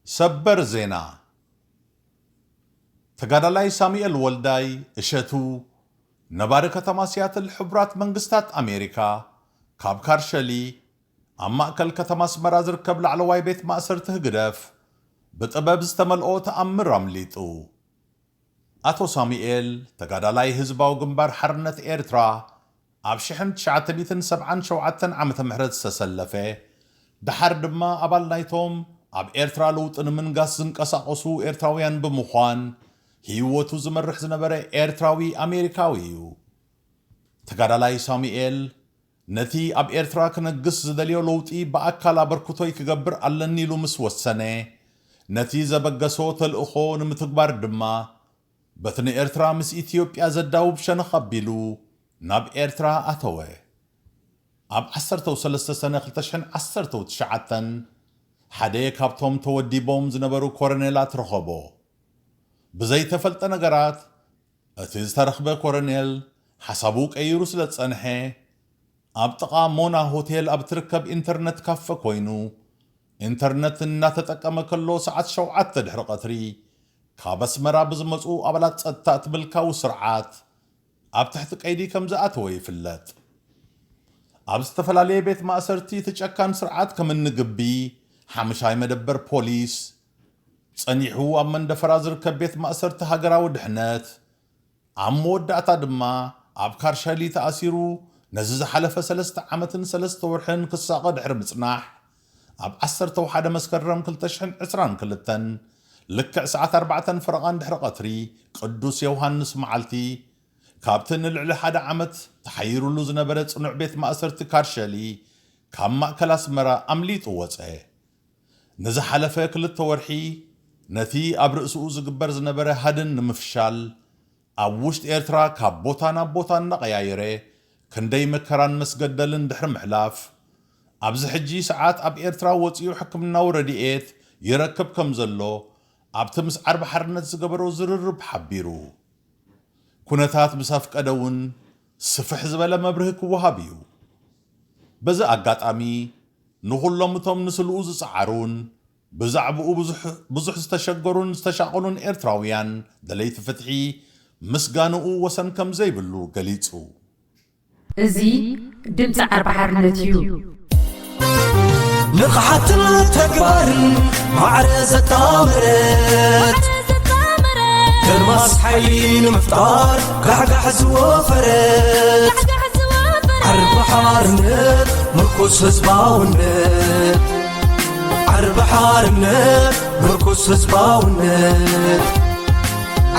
ሰበር ዜና ተጋዳላይ ሳሙኤል ወልዳይ እሸቱ ነባሪ ከተማ ሲያትል ሕቡራት መንግስታት ኣሜሪካ ካብ ካርሸሊ ኣብ ማእከል ከተማ ኣስመራ ዝርከብ ላዕለዋይ ቤት ማእሰርቲ ህግደፍ ብጥበብ ዝተመልኦ ተኣምር ኣምሊጡ። ኣቶ ሳሙኤል ተጋዳላይ ህዝባዊ ግንባር ሓርነት ኤርትራ ኣብ 1977 ዓመተ ምህረት ዝተሰለፈ ድሓር ድማ ኣባል ናይቶም ኣብ ኤርትራ ለውጢ ንምንጋስ ዝንቀሳቐሱ ኤርትራውያን ብምዃን ህይወቱ ዝመርሕ ዝነበረ ኤርትራዊ ኣሜሪካዊ እዩ። ተጋዳላይ ሳሙኤል ነቲ ኣብ ኤርትራ ክነግስ ዝደልዮ ለውጢ ብኣካል ኣበርክቶይ ክገብር ኣለኒ ኢሉ ምስ ወሰነ ነቲ ዘበገሶ ተልእኾ ንምትግባር ድማ በቲ ንኤርትራ ምስ ኢትዮጵያ ዘዳውብ ሸነኽ ኣቢሉ ናብ ኤርትራ ኣተወ። ኣብ 13 ሰነ 2019 ሓደ ካብቶም ተወዲቦም ዝነበሩ ኮረኔላት ረኸቦ። ብዘይተፈልጠ ነገራት እቲ ዝተረኽበ ኮረኔል ሓሳቡ ቀይሩ ስለ ዝጸንሐ ኣብ ጥቓ ሞና ሆቴል ኣብ ትርከብ ኢንተርነት ካፈ ኮይኑ ኢንተርነት እናተጠቀመ ከሎ ሰዓት 7 ድሕሪ ቀትሪ ካብ ኣስመራ ብዝመፁ ኣባላት ጸጥታ ትምልካዊ ስርዓት ኣብ ትሕቲ ቀይዲ ከም ዝኣተወ ይፍለጥ። ኣብ ዝተፈላለየ ቤት ማእሰርቲ ትጨካን ስርዓት ከም እንግቢ ሓምሻይ መደበር ፖሊስ ጸኒሑ ኣብ መንደፈራ ዝርከብ ቤት ማእሰርቲ ሃገራዊ ድሕነት ኣብ መወዳእታ ድማ ኣብ ካርሻሊ ተኣሲሩ ነዚ ዝሓለፈ 3 ዓመትን 3 ወርሕን ክሳቐ ድሕሪ ምጽናሕ ኣብ 11 መስከረም 2022 ልክዕ ሰዓት 4 ፍረቓን ድሕሪ ቀትሪ ቅዱስ ዮሃንስ መዓልቲ ካብቲ ንልዕሊ 1 ዓመት ተሓይሩሉ ዝነበረ ጽኑዕ ቤት ማእሰርቲ ካርሸሊ ካብ ማእከል ኣስመራ ኣምሊጡ ወፀ። ንዝሓለፈ 2 ወርሒ ነቲ ኣብ ርእስኡ ዝግበር ዝነበረ ሃድን ንምፍሻል ኣብ ውሽጢ ኤርትራ ካብ ቦታ ናብ ቦታ እናቐያየረ ክንደይ መከራን መስገደልን ድሕሪ ምሕላፍ ኣብዚ ሕጂ ሰዓት ኣብ ኤርትራ ወፂኡ ሕክምናዊ ረድኤት ይረክብ ከም ዘሎ ኣብቲ ምስ ዓርቢ ሓርነት ዝገበሮ ዝርርብ ሓቢሩ። ኩነታት ብሳፍቀደ እውን ስፍሕ ዝበለ መብርህ ክወሃብ እዩ። በዚ ኣጋጣሚ ንኹሎም እቶም ንስልኡ ዝፀዓሩን ብዛዕብኡ ብዙሕ ዝተሸገሩን ዝተሻቐሉን ኤርትራውያን ደለይቲ ፍትሒ ምስጋንኡ ወሰን ከም ዘይብሉ ገሊጹ። እዚ ድምፂ ዓርቢ ሓርነት እዩ። ንቕሓትን ተግባርን ማዕረ ዘጣመረት ግርማስ ሓይሊ ንምፍጣር ጋሕጋሕ ዝወፈረት ዓርቢ ሓርነት ምርኩስ ህዝባውነት ዓርቢ ሓርነት ምርኩስ ህዝባውነት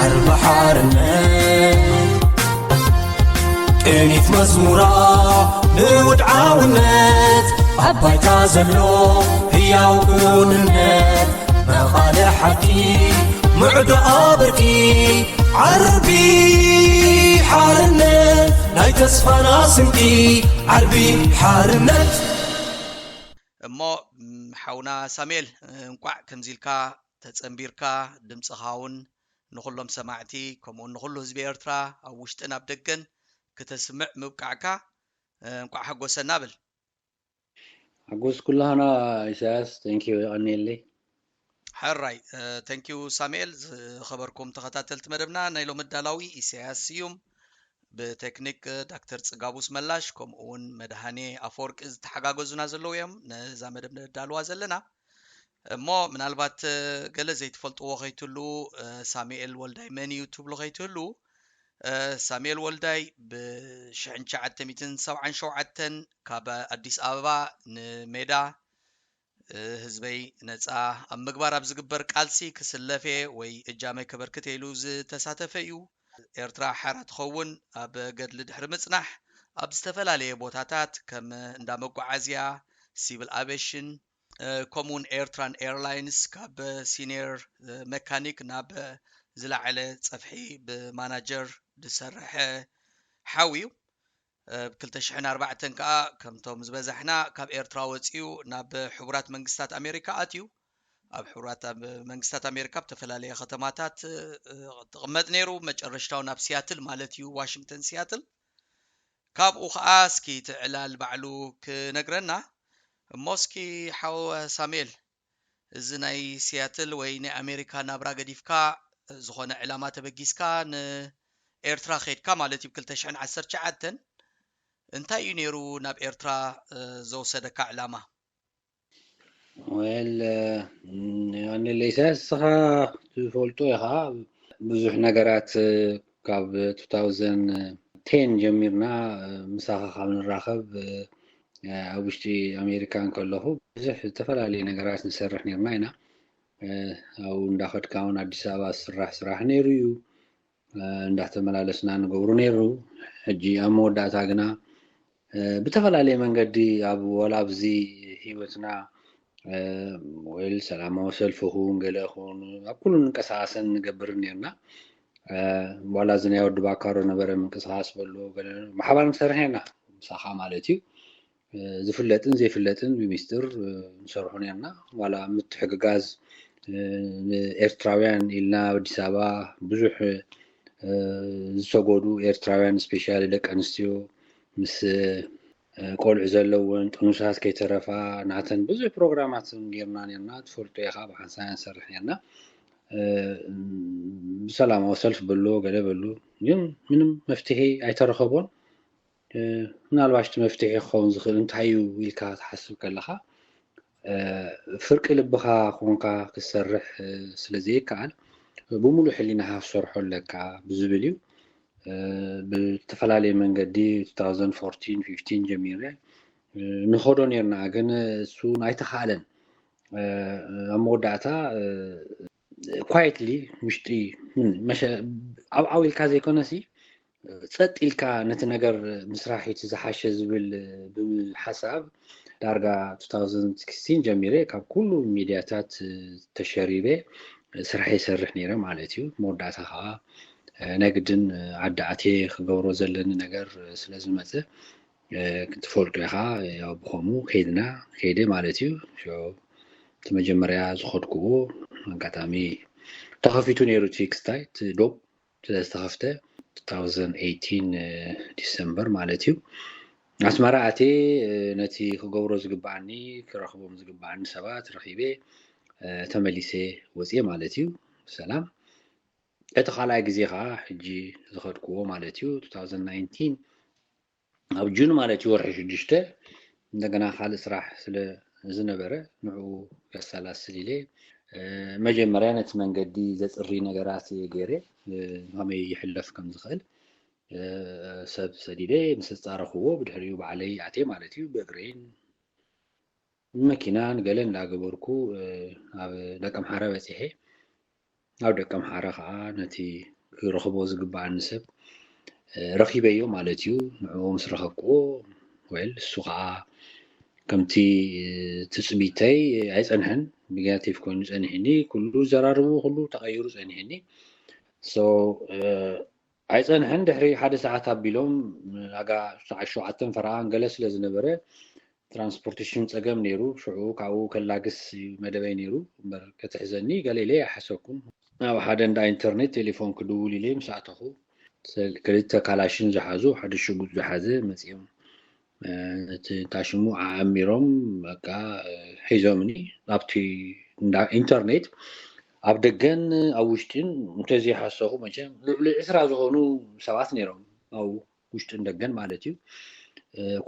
ዓርቢ ሓርነት ቅኒት መዝሙራ ንውድዓውነት ኣባይታ ዘሎ ህያው ቅንነት መቓልዕ ሓቂ ምዕዶ ኣበርቂ ዓርቢ ሓርነት ናይ ተስፋና ስንቂ ዓርቢ ሓርነት እሞ ሓውና ሳሙኤል እንቋዕ ከምዚልካ ተጸምቢርካ ድምፅኻውን ንኹሎም ሰማዕቲ ከምኡ ንኹሉ ህዝቢ ኤርትራ ኣብ ውሽጥን ኣብ ደገን ክትስምዕ ምብቃዕካ እንቋዕ ሓጎሰና ብል። ሓጎስ ኩላህና ኢሳያስ ቴንኪዩ ይቐኒየለይ። ሓራይ ቴንኪዩ ሳሙኤል። ዝኸበርኩም ተኸታተልቲ መደብና ናይ ሎሚ ዳላዊ ኢሳያስ ስዩም ብቴክኒክ ዳክተር ጽጋቡስ መላሽ ከምኡ እውን መድሃኔ ኣፈወርቂ ዝተሓጋገዙና ዘለዉ እዮም ነዛ መደብ ነዳልዋ ዘለና። እሞ ምናልባት ገለ ዘይትፈልጥዎ ኸይትህሉ ሳሙኤል ወልዳይ መን እዩ ትብሉ ኸይትህሉ ሳሙኤል ወልዳይ ብ1977 ካብ ኣዲስ ኣበባ ንሜዳ ህዝበይ ነፃ ኣብ ምግባር ኣብ ዝግበር ቃልሲ ክስለፈ ወይ እጃመይ ከበርክተ ኢሉ ዝተሳተፈ እዩ። ኤርትራ ሓራ ትኸውን ኣብ ገድሊ ድሕሪ ምጽናሕ ኣብ ዝተፈላለየ ቦታታት ከም እንዳ መጓዓዝያ ሲቪል አቪዬሽን ከምኡውን ኤርትራን ኤርላይንስ ካብ ሲኒየር መካኒክ ናብ ዝለዓለ ፀፍሒ ብማናጀር ዝሰርሐ ሓዊዩ ብ2004 ከዓ ከምቶም ዝበዛሕና ካብ ኤርትራ ወፂኡ ናብ ሕቡራት መንግስታት ኣሜሪካ ኣትዩ። ኣብ ሕቡራት መንግስታት ኣሜሪካ ብተፈላለየ ከተማታት ተቐመጥ ነይሩ። መጨረሻው ናብ ሲያትል ማለት እዩ ዋሽንግተን ሲያትል። ካብኡ ከዓ እስኪ ትዕላል ባዕሉ ክነግረና እሞ እስኪ ሓው ሳሙኤል እዚ ናይ ሲያትል ወይ ናይ ኣሜሪካ ናብራ ገዲፍካ ዝኾነ ዕላማ ተበጊስካ ንኤርትራ ኸድካ ማለት እዩ 2019 እንታይ እዩ ነይሩ ናብ ኤርትራ ዘወሰደካ ዕላማ? ወል ኣነ ለይሳስኻ ትፈልጦ ኢኻ ብዙሕ ነገራት ካብ 2010 ጀሚርና ምሳኻ ካብ ንራኸብ ኣብ ውሽጢ ኣሜሪካን ከለኹ ብዙሕ ዝተፈላለዩ ነገራት ንሰርሕ ነርና ኢና ኣብ እንዳኸድካ እውን ኣዲስ ኣበባ ስራሕ ነይሩ እዩ እንዳተመላለስና ንገብሩ ነይሩ ሕጂ ኣብ መወዳእታ ግና ብተፈላለየ መንገዲ ኣብ ወላ ኣብዚ ሂወትና ወይል ሰላማዊ ሰልፊ ኹን ገለ ኹን ኣብ ኩሉ ንቀሳቀስን ንገብር ነርና ወላ ዝናይ ወዲ ባካሮ ነበረ ምንቅስቃስ በሎ ገለ ማሕበር ንሰርሕ ነርና ምሳኻ ማለት እዩ ዝፍለጥን ዘይፍለጥን ብምስጥር ንሰርሑ ነርና ወላ ምትሕግጋዝ ኤርትራውያን ኢልና ኣዲስ ኣበባ ብዙሕ ዝሰጎዱ ኤርትራውያን ስፔሻሊ ደቂ ኣንስትዮ ምስ ቆልዑ ዘለውን ጥኑሳት ከይተረፋ ናተን ብዙሕ ፕሮግራማት ጌርና ትፈልጦ ኢኻ ብሓንሳብ ንሰርሕ ነርና ሰላማዊ ሰልፍ በሎ ገለ በሎ ግን ምንም መፍትሄ ኣይተረኸቦን ምናልባሽ መፍትሄ ክኸውን ዝኽእል እንታይ እዩ ኢልካ ትሓስብ ከለኻ ፍርቂ ልብኻ ኮንካ ክሰርሕ ስለዘይከኣል ብሙሉእ ሕሊናኻ ክሰርሖ ኣለካ ብዝብል እዩ ብተፈላለየ መንገዲ 2014-15 ጀሚረ ንኸዶ ነርና ግን እሱ ኣይተኻኣለን ኣብ መወዳእታ ኳይትሊ ውሽጢ ኣብ ኢልካ ዘይኮነሲ ጸጥ ኢልካ ነቲ ነገር ምስራሒት ዝሓሸ ዝብል ብሓሳብ ዳርጋ 2016 ጀሚረ ካብ ኩሉ ሚድያታት ተሸሪበ ስራሕ ይሰርሕ ነይረ ማለት እዩ መወዳእታ ከዓ ነግድን ዓዳዕቴ ክገብሮ ዘለኒ ነገር ስለዝመፀ ክትፈልጦ ኢኻ ያው ብኸምኡ ከይደ ማለት እዩ መጀመርያ ዝኸድክዎ ኣጋጣሚ ተኸፊቱ ነይሩ ቴክስታይት ዶብ ዝተኸፍተ 2018 ዲሰምበር ማለት እዩ ኣስመራ ኣቴ ነቲ ክገብሮ ዝግባዓኒ ክረኽቦም ዝግባዓኒ ሰባት ረኺበ ተመሊሰ ወፅየ ማለት እዩ ሰላም እቲ ካልኣይ ግዜ ከዓ ሕጂ ዝኸድክዎ ማለት እዩ 2019 ኣብ ጁን ማለት እዩ ወርሒ 6 እንደገና ካልእ ስራሕ ስለ ዝነበረ ንዑ ያሳላስል ኢለ መጀመርያ ነቲ መንገዲ ዘፅሪ ነገራት ገይረ ከመይ ይሕለፍ ከም ዝኽእል ሰብ ሰዲደ ምስ ፃረኽዎ ብድሕሪኡ ባዕለይ ኣቴ ማለት እዩ ብእግረይን መኪናን ገለ እንዳገበርኩ ኣብ ደቀ ምሓረ በፂሐ ኣብ ደቀ ምሓረ ከዓ ነቲ ክረኽቦ ዝግባዓኒ ሰብ ረኺበዮ ማለት እዩ ንዕኡ ምስ ረኸብክዎ ወይል እሱ ከዓ ከምቲ ትፅቢተይ ኣይፀንሐን ኔጋቲቭ ኮይኑ ፀኒሕኒ ኩሉ ዘራርቡ ኩሉ ተቐይሩ ፀኒሕኒ ኣይፀንሐን ድሕሪ ሓደ ሰዓት ኣቢሎም ኣጋ 7 ፈርቓን ገለ ስለ ዝነበረ ትራንስፖርቴሽን ፀገም ነይሩ ሽዑ ካብኡ ከላግስ መደበይ ነይሩ እምበር ከተሕዘኒ ገለ ኢለ ኣይሓሰብኩም ኣብ ሓደ እንዳ ኢንተርኔት ቴሌፎን ክድውል ኢለ ምስ ኣተኹ ክልተ ካላሽን ዝሓዙ ሓደ ሽጉጥ ዝሓዘ መፂኦም ታሽሙ ዓሚሮም በቃ ሒዞምኒ ኣብቲ እንዳ ኢንተርኔት ኣብ ደገን ኣብ ውሽጥን እንተዘይሓሰኹ መቸም ልዕሊ 20 ዝኾኑ ሰባት ነይሮም ኣብ ውሽጥን ደገን ማለት እዩ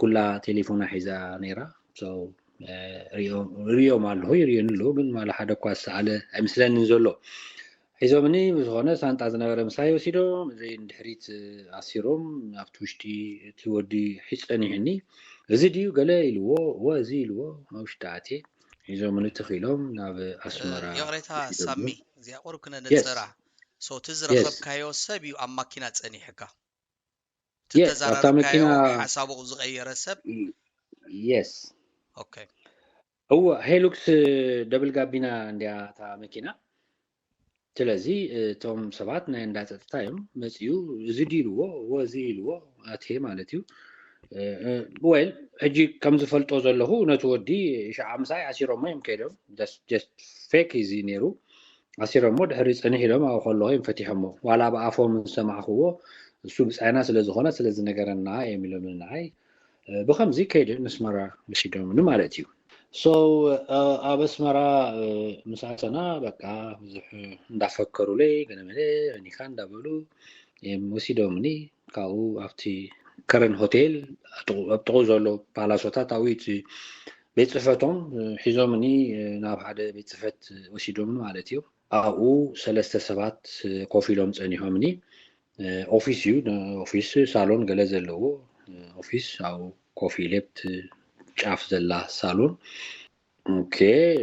ኩላ ቴሌፎና ሒዛ ነይራ ሪኦም ኣለሁ ይርየን ኣለሁ ግን ማለ ሓደ እኳ ዝሰኣለ ኣይምስለንን ዘሎ ሒዞምኒ ዝኾነ ሳንጣ ዝነበረ ምሳይ ወሲዶም ዘይ እንድሕሪት ኣሲሮም ኣብቲ ውሽጢ እቲ ወዲ ሒፀኒሕኒ እዚ ድዩ ገለ ኢልዎ ወዚ ኢልዎ ኣብ ውሽጢ ኣቴ ሒዞምኒ ተኺሎም ናብ ኣስመራ የቕሬታ ሳሚ እዚኣ ቁርብ ክነ ነፀራ ሶቲ ዝረኸብካዮ ሰብ እዩ ኣብ ማኪና ፀኒሕካ ተዛራርካዮ ሓሳቡ ዝቐየረ ሰብ የስ ኦኬ እወ ሄሉክስ ደብል ጋቢና እንዲያ እታ መኪና ስለዚ እቶም ሰባት ናይ እንዳፀጥታ እዮም መፅኡ እዚ ዲልዎ ወዚ ኢልዎ ኣቴ ማለት እዩ ወይል ሕጂ ከም ዝፈልጦ ዘለኹ ነቲ ወዲ ሻዓ ምሳይ ኣሲሮሞ እዮም ከይዶም ጀስት ፌክ እዚ ነይሩ ኣሲሮሞ ድሕሪ ፀኒሕ ኢሎም ኣብ ከለኹ እዮም ፈቲሖሞ ዋላ ብኣፎም ዝሰማዕኽዎ እሱ ብፃይና ስለዝኾነ ስለዚ ነገረና እዮም ኢሎም ንዓይ ብከምዚ ከይደ መስመራ ወሲዶምኒ ማለት እዩ أبسمرا مساعدنا بقى بزح ندفكروا لي قلنا ملي يعني كان دبلو وسيدومني كاو أفتي كرن هوتيل أبتغوزلو بالاسوتا تاويتي بيت صفتهم حزومني ناب حدا بيت صفت وسيدومن مالتيو أو سلسة سبات كوفيلوم تانيهمني أوفيسيو أوفيس صالون جلزلو أوفيس أو كوفي ليبت شاف زلا صالون اوكي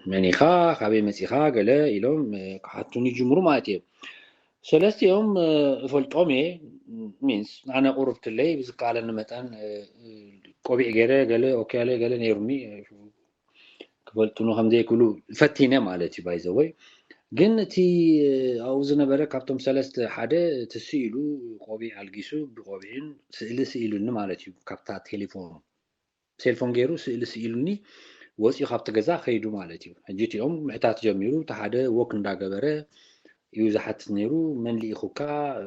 منيخا خابي مسيخا قال إلهم حطوني جمهور ماتي سلست يوم فلتومي مينس أنا قربت لي بس قال إنه مثلا كوبي إجارة قال نيرمي قلت إنه هم زي كله فتينا مالتي بايزوي جنتي أوزنا برا كابتم سلست حدا تسيلو كوبي على بقوبين سئلوا إنه مالتي كابتا تليفون غيرو سئلوني وسي خابت غزا خيدو مالتي حجيتيهم محتات جميرو تحدا وك እንዳገበረ يوزحت نيرو من لي خوكا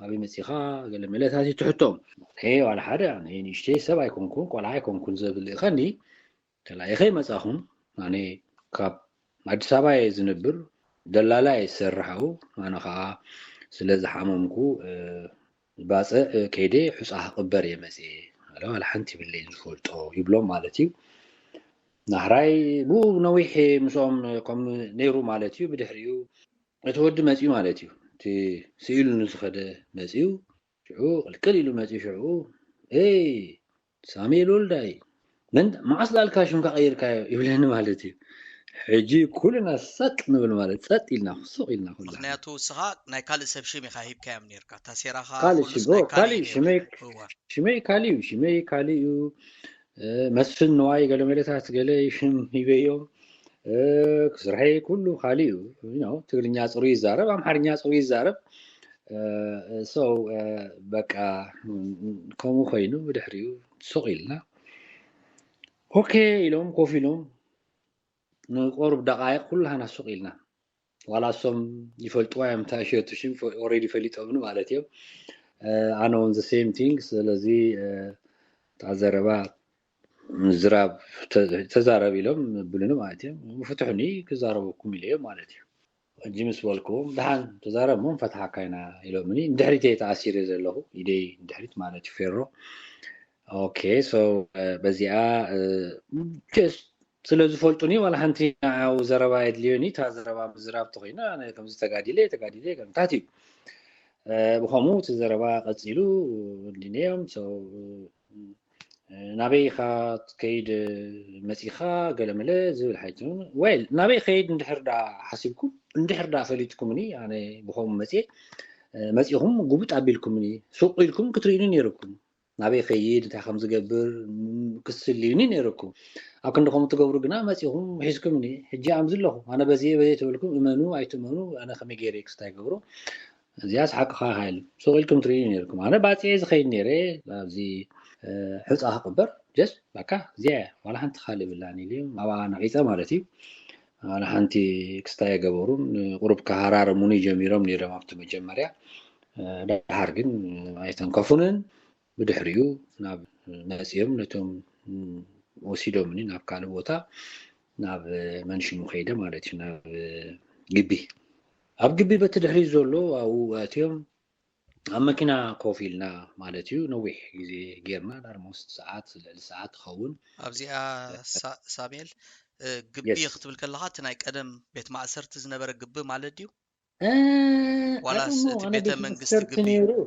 ابي مسيخا قال ملاتاتي تحطهم هي ولا حدا يعني شتي سبا يكونكم ولا يكونكم زبل خني تلاقي خي مصاهم يعني كاب አዲስ አበባ يزنبر دلالا يسرحو انا خا ስለዚህ حممكو باص كيدي حصه قبر يمسي ولا حنتي باللي نفولطو يبلو مالتي نهراي بو نويح مسوم كم نيرو مالتيو بدحريو اتود مصيو مالتيو تي سيلو نسخده مصيو شعو الكليلو مصيو شعو اي ساميل ولداي من ما اصل الكاشم كغير كاي يبلهن مالتيو حجي كلنا سط نبل مالت سط إلنا خصو إلنا كلنا مخنياتو سخا ناي كالي سبشي مخايب كام نيركا تاسيراخا كالي شمي كاليو مسفن نواي قالوا ملتات قالي شم يبيو كسرحي كله خاليو تقرنيا صوري زارب أمحرنيا صوري زارب بقى كومو خينو بدحريو سوقيلنا اوكي لهم كوفي لهم نقرب دقائق كلها نسوقيلنا ولا سم يفلطوا يمتا شيتشين already فليتهم مالتيو انا on the same things لذي تعذربا مزراب تزارب لهم بلنو مالتيو وفتحني كزاربكم اليوم مالتيو جيمس والكم دحان تزارب مون فتحا كاينا يلومني دحريتي تاثير زلهو يدي دحريت مالتي فيرو اوكي سو بزيا just ስለዚህ ፈልጡኒ ولا حنتي او زربا يدليوني تزربا مزراب تخينا انا كم تقاديلي كم تاتي بخمو تزربا قصيلو دينيوم سو نبي خات كيد مسيخا قلمله زول حاجون ويل نبي خيد ندحر دا حسبكم ندحر دا فليتكمني يعني بخم مسيهم قبط ابيلكمني سوق لكم كترينين يركم نبي خيد تا خمس قبر كسلينين يركم اكن دخم تقبروا قنا مسيهم حيسكمني حجي عمزلو انا بزي تقولكم امنوا ايتمنوا انا خمي غيريكس تايغبرو زياس حق خايل سوق لكم ترينين يركم انا باتي خيد نيري لازي حصه خبر جس بكا زي ولا حنت خالي بالاني لي ما انا عيسى مالتي انا حنتي كستاي غبرون قرب كهرار موني جميرم لي رمافت مجمريا دحارغن ايتن كفونن بدحريو ناب ناسيم نتوم وسيدومني ناب كان بوتا ناب منشي مخيده مالتي ناب غبي اب غبي بتدحري زولو او اتيوم أماكنا كوفيلنا مالتيو نويح زي غيرنا دارموس ساعات خون أبزيا ساميل قبي يختبل كلها تنايك أدم بيت معسرت زنبر قبي مالتيو ولا بيت منقست قبي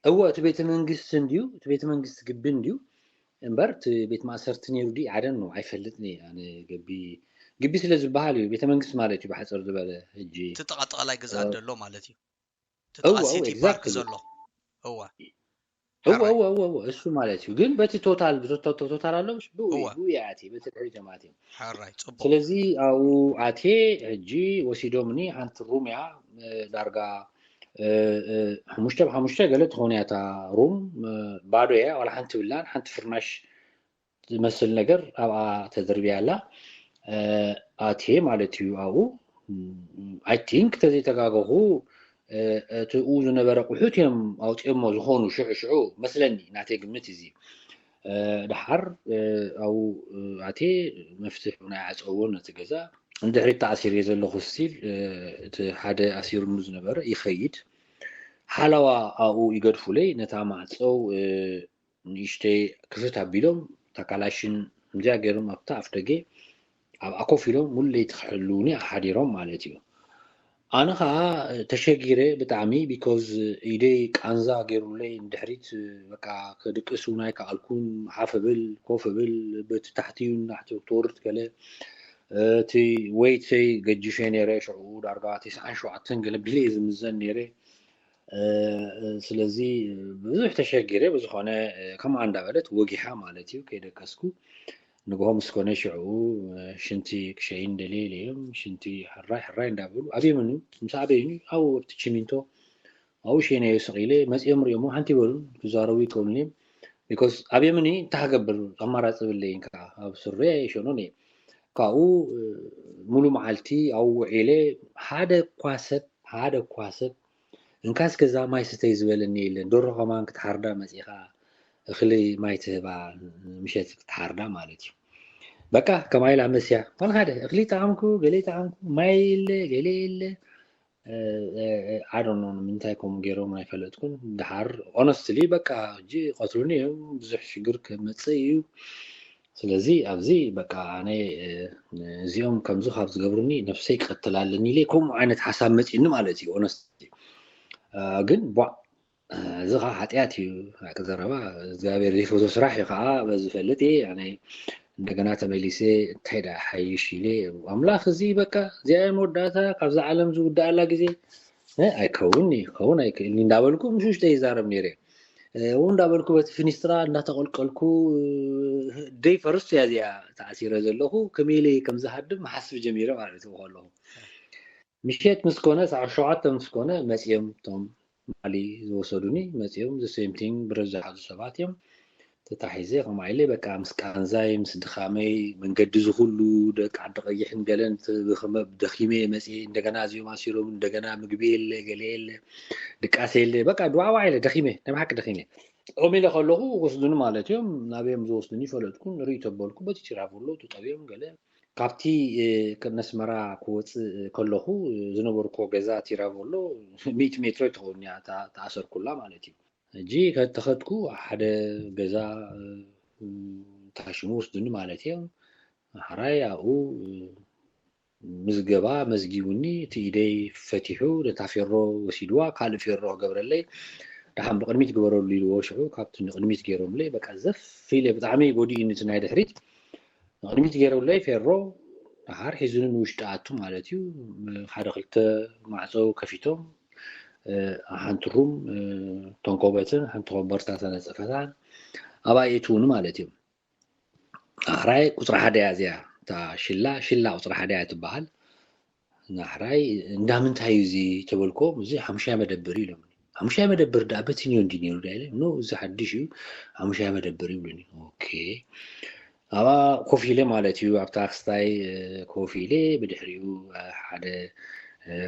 هو تبيت منقست نديو تبيت منقست قبي نديو انبرت بيت معسرت نيرو دي عدنو عيفلتني يعني قبي سلازل بحاليو بيت منقست مالتيو بحصر زباله هجي تتقطع لاي قزا دلو مالتيو تتقاسيتي بارك زلو هو اسو مالتي ግን በቲ ቶታል አለው ቡ ያቲ በተደሪ ጀማቲ حراي صبو ስለዚህ አው አቴ እጂ ወሲዶምኒ አንተ ሩሚያ ዳርጋ حمشته قالت هونياتا روم ባዶያ ولا حنت ብላን حنت ፍርናሽ ዝመስል ነገር አባ ተደርቢያላ አቴ ማለትዩ አው አይ ቲንክ ተዚህ ተጋገሁ تقول نبرق حوتيم أو تأمو زخونو شعو مثلني نعتقد متزي دحر او اتي مفتح ناي عصور نتجزا اندحري تاثير يزلو خستيل حدا اسير نوز نبر يخيد حلاوه او يقدفولي نتا معصو نيشتي كفت ابيلوم تكالاشين مجاغرم ابتا افتغي اب اكوفيلوم مولي تخلوني احديرهم مالتيو انا خا تشغيره بتعمي بيكوز ايدي قانزا غيرولي اندحريت بقى كدقسو ناي كالكون حافبل كوفبل بتحتيو نحت تورت كله تي ويتي ججشين يري شعور ارغاتي سان شو عتنقل بليز مزن يري سلازي بزح تشغيره بزخونه كما عند بالت وجيها مالتيو كيدقسكو نقوم سكونه شعو شنتي كشين دليلهم شنتي حراي ندابلو ابي منو مسابيني او تشمينتو او شيني يسقيله مسيم ريمو حنتي بلو زاروي كونلي because ابي مني تاغبر امارات بلين كا اب سوري شنوني كاو مولو معالتي او عيله هذا كواسب انكاس كذا ما يستي زبلني يلن دور كمان كتحردا مسيخا اخلي ما يتبع مشيت كتحردا مالتي بقى كمايل عمسيا فان هذا اخلي طعمكو قلي طعمكو مايل قلي I don't know من تايكم غيرو ما يفلتكم دحر honestly بقى جي قتلوني بزح شجر كمصيو ስለዚህ ኣብዚ በቃ እኔ እዚኦም ከምዚ ካብ ዝገብሩኒ ነፍሰይ ይቀጥላለኒ ኢለኩም ዓይነት ሓሳብ መፂኒ ማለት እዩ honestly ግን እዚ ከዓ ሓጢያት እዩ ኣቀዘረባ እግዚአብሔር ይፈቶ ስራሕ ከዓ በዝፈልጥ እኔ እንደገና ተመሊሴ እንታይ ዳ ሓይሽ ኢለ ኣምላኽ እዚ በቃ እዚኣ መወዳእታ ካብዛ ዓለም ዝውዳእላ ግዜ ኣይከውን ኣይክእልኒ እንዳበልኩ ምስ ውሽጠ ይዛረብ ነይረ እንዳበልኩ በት ፊኒስትራ እንዳተቆልቀልኩ ደይ ፈርስት ያዚያ ተኣሲረ ዘለኹ ከመይለ ከም ዝሃድም ሓስብ ጀሚረ ማለት እዩ ከለኹ ምሽት ምስኮነ ሰዓት 7 ምስኮነ መፅዮም ቶም ማሊ ዝወሰዱኒ መፅዮም the same thing ብረዛ ሓዙ ሰባት እዮም ተታሒዘ ከማይለ በቃ ምስቃንዛይ ምስ ድኻመይ መንገዲ ዝሁሉ ደቂ ዓዲ ቀይሕን ገለን ብኸመብ ደኺሜ መፂ እንደገና እዚኦም ኣሲሮም እንደገና ምግቢ የለ ገለ የለ ድቃሴ የለ በቃ ድዋዋይለ ደኺሜ ነምሓቅ ደኺሜ ኦሚለ ከለኹ ወስዱኒ ማለት እዮም ናብዮም ዝወስዱኒ ፈለጥኩን ርኢ ተበልኩ በቲ ትራቭሎ ተጠብዮም ገለ ካብቲ ከመስመራ ክወፅ ከለኹ ዝነበርኩ ገዛ ትራቭሎ 100 ሜትሮ ትኸውን እያ ተኣሰርኩላ ማለት እዩ እጂ ከተኸድኩ ሓደ ገዛ ታሽሙ ወስዱኒ ማለት እዮም ሓራይ ኣብኡ ምዝገባ መዝጊቡኒ እቲ ኢደይ ፈቲሑ ለታፌሮ ወሲድዋ ካልእ ፌሮ ገብረለይ ደሓን ብቅድሚት ግበረሉ ኢልዎ ሽዑ ካብቲ ንቅድሚት ገይሮምለይ በቃ ዘፍ ኢለ ብጣዕሚ ጎዲእኒ እቲ ናይ ድሕሪት ንቅድሚት ገይሮምለይ ፌሮ ድሓር ሒዙንን ውሽጢ ኣቱ ማለት እዩ ሓደ ክልተ ማዕፆ ከፊቶም ሓንቲ ሩም ተንኮበትን ሓንቲ ኮምበርታ ተነፀፈታን ኣባይቱን ማለት እዩ ኣሕራይ ቁፅሪ ሓደ ያዝያ ታ ሽላ ቁፅሪ ሓደ ያ ትበሃል ናሕራይ እንዳምንታይ እዚ ተበልኮም እዚ 5 መደበር ኢሎም 5 መደበር ዳ በትኒዮ እንዲኒሩ ዳይለ ኖ እዚ ሓድሽ እዩ 5 መደበር ይብሉኒ ኦኬ ኣባ ኮፊለ ማለት እዩ ኣብታ ክስታይ ኮፊለ ብድሕሪኡ ሓደ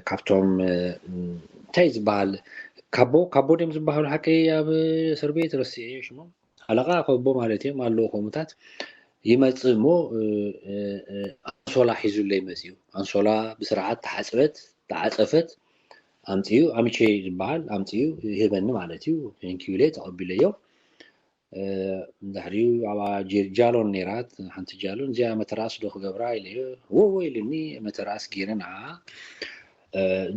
ካብቶም እንታይ ዝበሃል ካቦ ደም ዝበሃሉ ሓቂ ኣብ እስር ቤት ረሲዐ ሽሞ ኣለቃ ከቦ ማለት እዮም ኣለዎ ከምኡታት ይመፅእ እሞ አንሶላ ሒዙለይ መፅኡ አንሶላ ብስርዓት ተዓፀፈት ኣምፅኡ ኣምቼ ዝበሃል ኣምፅኡ ይህበኒ ማለት እዩ ንኪውሌ ተቐቢለዮ ድሕሪኡ ኣባ ጃሎን ነይራት ሓንቲ ጃሎን እዚኣ መተራእስ ዶ ክገብራ ኢለዮ ወወ ኢልኒ መተራእስ ገይረን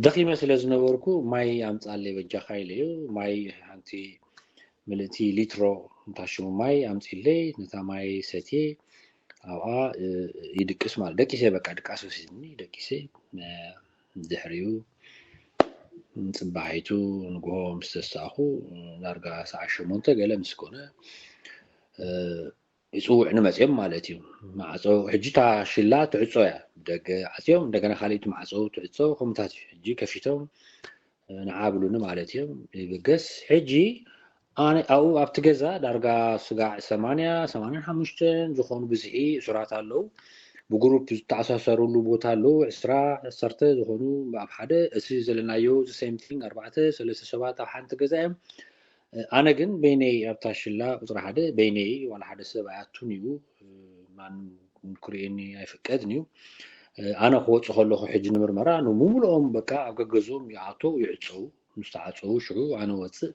ደኺመ ስለ ዝነበርኩ ማይ ኣምፃለይ በጃኻ ኢለዮ ማይ ሓንቲ ምልእቲ ሊትሮ እንታሽሙ ማይ ኣምፂለይ ነታ ማይ ሰትየ ኣብኣ ይድቅስ ማለት ደቂሰ በቃ ድቃስ ወሲድኒ ደቂሰ ድሕሪኡ ፅባሒቱ ንግሆ ምስ ተሳእኹ ዳርጋ ሰዓት 8 ገለ ምስ ኮነ ይፅውዕኒ መፅዮም ማለት እዩ ማዕፆ ሕጂ ታ ሽላ ትዕፆ እያ ደገ ዓፅዮም እንደገና ካሊእ ማዕፆ ትዕፆ ከምታት ሕጂ ከፊቶም ንዓብሉኒ ማለት እዮም ይብገስ ሕጂ ኣነ ኣብኡ ኣብቲ ገዛ ዳርጋ ስጋዕ 85 ዝኾኑ ብዝሒ እሱራት ኣለዉ ብግሩፕ ዝተኣሳሰሩሉ ቦታ ኣለዉ 10 ዝኾኑ ኣብ ሓደ እቲ ዘለናዮ the same thing 4-3 ሰባት ኣብ ሓንቲ ገዛ እዮም أنا جن بيني أبتاش الله وطرح هذا بيني ولا حدا سبعة تونيو من كوريني أفكادنيو أنا قوت خلوا حج نمر مرة أنا مو ملهم بكا أجازهم يعطوا يعطوا مستعطوا شعو أنا واتس